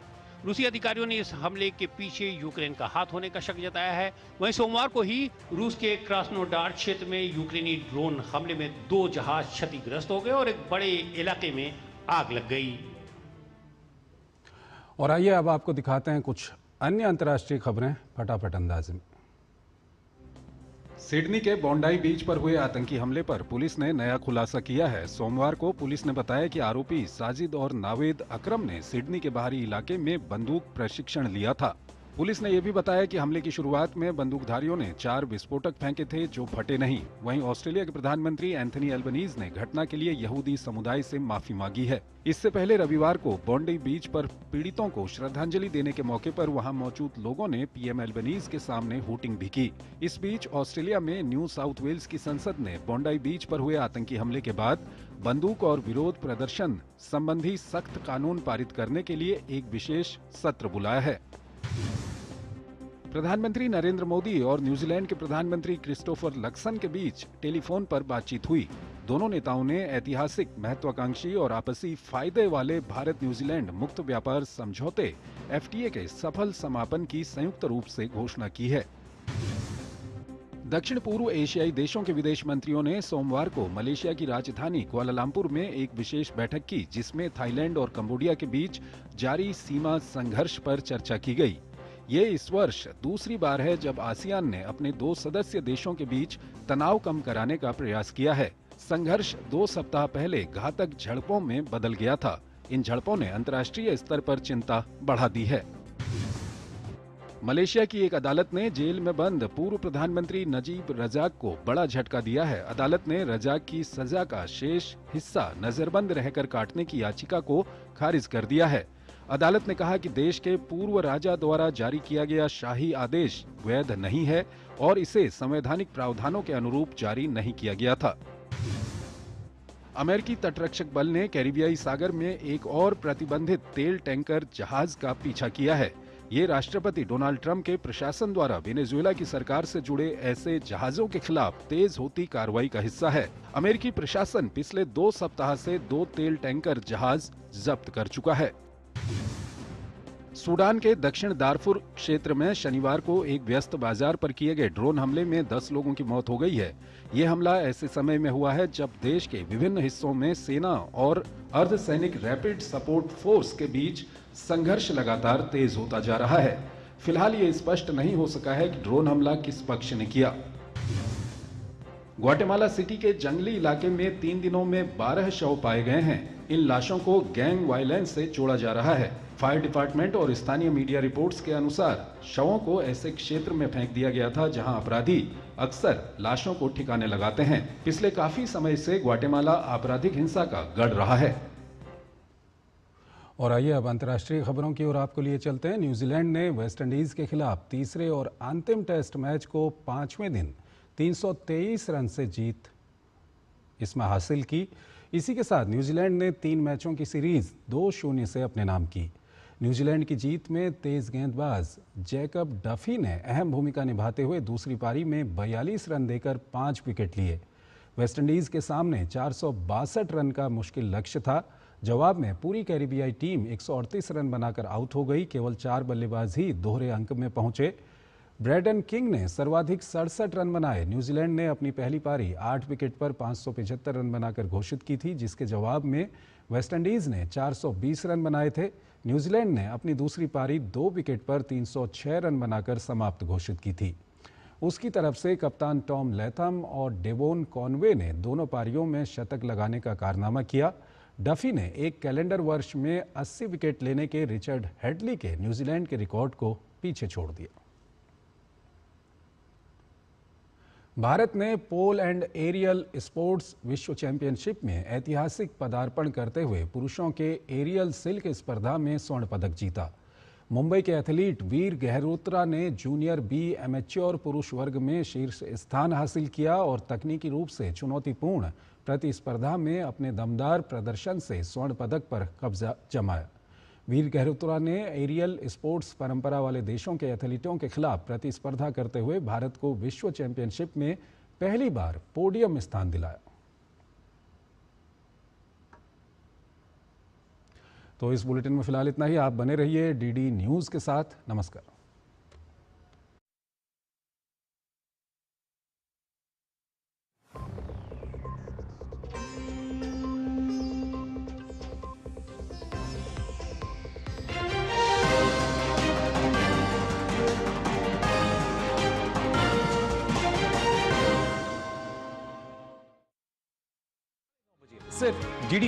रूसी अधिकारियों ने इस हमले के पीछे यूक्रेन का हाथ होने का शक जताया है। वहीं सोमवार को ही रूस के क्रास्नोडार क्षेत्र में यूक्रेनी ड्रोन हमले में 2 जहाज क्षतिग्रस्त हो गए और एक बड़े इलाके में आग लग गई। और आइए अब आपको दिखाते हैं कुछ अन्य अंतर्राष्ट्रीय खबरें फटाफट अंदाज में। सिडनी के बोंडाई बीच पर हुए आतंकी हमले पर पुलिस ने नया खुलासा किया है। सोमवार को पुलिस ने बताया कि आरोपी साजिद और नावेद अकरम ने सिडनी के बाहरी इलाके में बंदूक प्रशिक्षण लिया था। पुलिस ने यह भी बताया कि हमले की शुरुआत में बंदूकधारियों ने 4 विस्फोटक फेंके थे जो फटे नहीं। वहीं ऑस्ट्रेलिया के प्रधानमंत्री एंथनी एल्बनीज ने घटना के लिए यहूदी समुदाय से माफी मांगी है। इससे पहले रविवार को बोंडी बीच पर पीड़ितों को श्रद्धांजलि देने के मौके पर वहां मौजूद लोगों ने पीएम एल्बनीज के सामने हूटिंग भी की। इस बीच ऑस्ट्रेलिया में न्यू साउथ वेल्स की संसद ने बोंडाई बीच पर हुए आतंकी हमले के बाद बंदूक और विरोध प्रदर्शन संबंधी सख्त कानून पारित करने के लिए एक विशेष सत्र बुलाया है। प्रधानमंत्री नरेंद्र मोदी और न्यूजीलैंड के प्रधानमंत्री क्रिस्टोफर लक्सन के बीच टेलीफोन पर बातचीत हुई। दोनों नेताओं ने ऐतिहासिक, महत्वाकांक्षी और आपसी फायदे वाले भारत न्यूजीलैंड मुक्त व्यापार समझौते FTA के सफल समापन की संयुक्त रूप से घोषणा की है। दक्षिण पूर्व एशियाई देशों के विदेश मंत्रियों ने सोमवार को मलेशिया की राजधानी कुआलालंपुर में एक विशेष बैठक की, जिसमें थाईलैंड और कंबोडिया के बीच जारी सीमा संघर्ष पर चर्चा की गई। ये इस वर्ष दूसरी बार है जब आसियान ने अपने 2 सदस्य देशों के बीच तनाव कम कराने का प्रयास किया है। संघर्ष 2 सप्ताह पहले घातक झड़पों में बदल गया था। इन झड़पों ने अंतर्राष्ट्रीय स्तर पर चिंता बढ़ा दी है। मलेशिया की एक अदालत ने जेल में बंद पूर्व प्रधानमंत्री नजीब रजाक को बड़ा झटका दिया है। अदालत ने रजाक की सजा का शेष हिस्सा नजरबंद रहकर काटने की याचिका को खारिज कर दिया है। अदालत ने कहा कि देश के पूर्व राजा द्वारा जारी किया गया शाही आदेश वैध नहीं है और इसे संवैधानिक प्रावधानों के अनुरूप जारी नहीं किया गया था। अमेरिकी तटरक्षक बल ने कैरिबियाई सागर में एक और प्रतिबंधित तेल टैंकर जहाज का पीछा किया है। ये राष्ट्रपति डोनाल्ड ट्रंप के प्रशासन द्वारा वेनेजुएला की सरकार से जुड़े ऐसे जहाजों के खिलाफ तेज होती कार्रवाई का हिस्सा है। अमेरिकी प्रशासन पिछले 2 सप्ताह से 2 तेल टैंकर जहाज जब्त कर चुका है। सूडान के दक्षिण दारफुर क्षेत्र में शनिवार को एक व्यस्त बाजार पर किए गए ड्रोन हमले में 10 लोगों की मौत हो गई है। ये हमला ऐसे समय में हुआ है जब देश के विभिन्न हिस्सों में सेना और अर्धसैनिक रैपिड सपोर्ट फोर्स के बीच संघर्ष लगातार तेज होता जा रहा है। फिलहाल ये स्पष्ट नहीं हो सका है कि ड्रोन हमला किस पक्ष ने किया। ग्वाटेमाला सिटी के जंगली इलाके में 3 दिनों में 12 शव पाए गए हैं। इन लाशों को गैंग वायलेंस से जोड़ा जा रहा है। फायर डिपार्टमेंट और स्थानीय मीडिया रिपोर्ट्स के अनुसार शवों को ऐसे क्षेत्र में फेंक दिया गया था जहां अपराधी अक्सर लाशों को ठिकाने लगाते हैं। पिछले काफी समय से ग्वाटेमाला आपराधिक हिंसा का गढ़ रहा है। और आइए अब अंतर्राष्ट्रीय खबरों की ओर आपको लिए चलते हैं। न्यूजीलैंड ने वेस्टइंडीज के खिलाफ तीसरे और अंतिम टेस्ट मैच को 5वें दिन 323 रन से जीत इसमें हासिल की। इसी के साथ न्यूजीलैंड ने 3 मैचों की सीरीज 2-0 से अपने नाम की। न्यूजीलैंड की जीत में तेज गेंदबाज जैकब डफी ने अहम भूमिका निभाते हुए दूसरी पारी में 42 रन देकर 5 विकेट लिए। वेस्टइंडीज के सामने 462 रन का मुश्किल लक्ष्य था। जवाब में पूरी कैरिबियाई टीम 138 रन बनाकर आउट हो गई। केवल 4 बल्लेबाज ही दोहरे अंक में पहुंचे। ब्रैडन किंग ने सर्वाधिक 67 रन बनाए। न्यूजीलैंड ने अपनी पहली पारी 8 विकेट पर 575 रन बनाकर घोषित की थी, जिसके जवाब में वेस्टइंडीज ने 420 रन बनाए थे। न्यूजीलैंड ने अपनी दूसरी पारी 2 विकेट पर 306 रन बनाकर समाप्त घोषित की थी। उसकी तरफ से कप्तान टॉम लैथम और डेवोन कॉनवे ने दोनों पारियों में शतक लगाने का कारनामा किया। डफी ने एक कैलेंडर वर्ष में 80 विकेट लेने के रिचर्ड हेडली के न्यूजीलैंड के रिकॉर्ड को पीछे छोड़ दिया। भारत ने पोल एंड एरियल स्पोर्ट्स विश्व चैंपियनशिप में ऐतिहासिक पदार्पण करते हुए पुरुषों के एरियल सिल्क स्पर्धा में स्वर्ण पदक जीता। मुंबई के एथलीट वीर गहरोत्रा ने जूनियर बी एमेच्योर पुरुष वर्ग में शीर्ष स्थान हासिल किया और तकनीकी रूप से चुनौतीपूर्ण प्रतिस्पर्धा में अपने दमदार प्रदर्शन से स्वर्ण पदक पर कब्जा जमाया। वीर गहरोत्रा ने एरियल स्पोर्ट्स परंपरा वाले देशों के एथलीटों के खिलाफ प्रतिस्पर्धा करते हुए भारत को विश्व चैंपियनशिप में पहली बार पोडियम स्थान दिलाया। तो इस बुलेटिन में फिलहाल इतना ही। आप बने रहिए डीडी न्यूज़ के साथ। नमस्कार। सिर्फ डीडी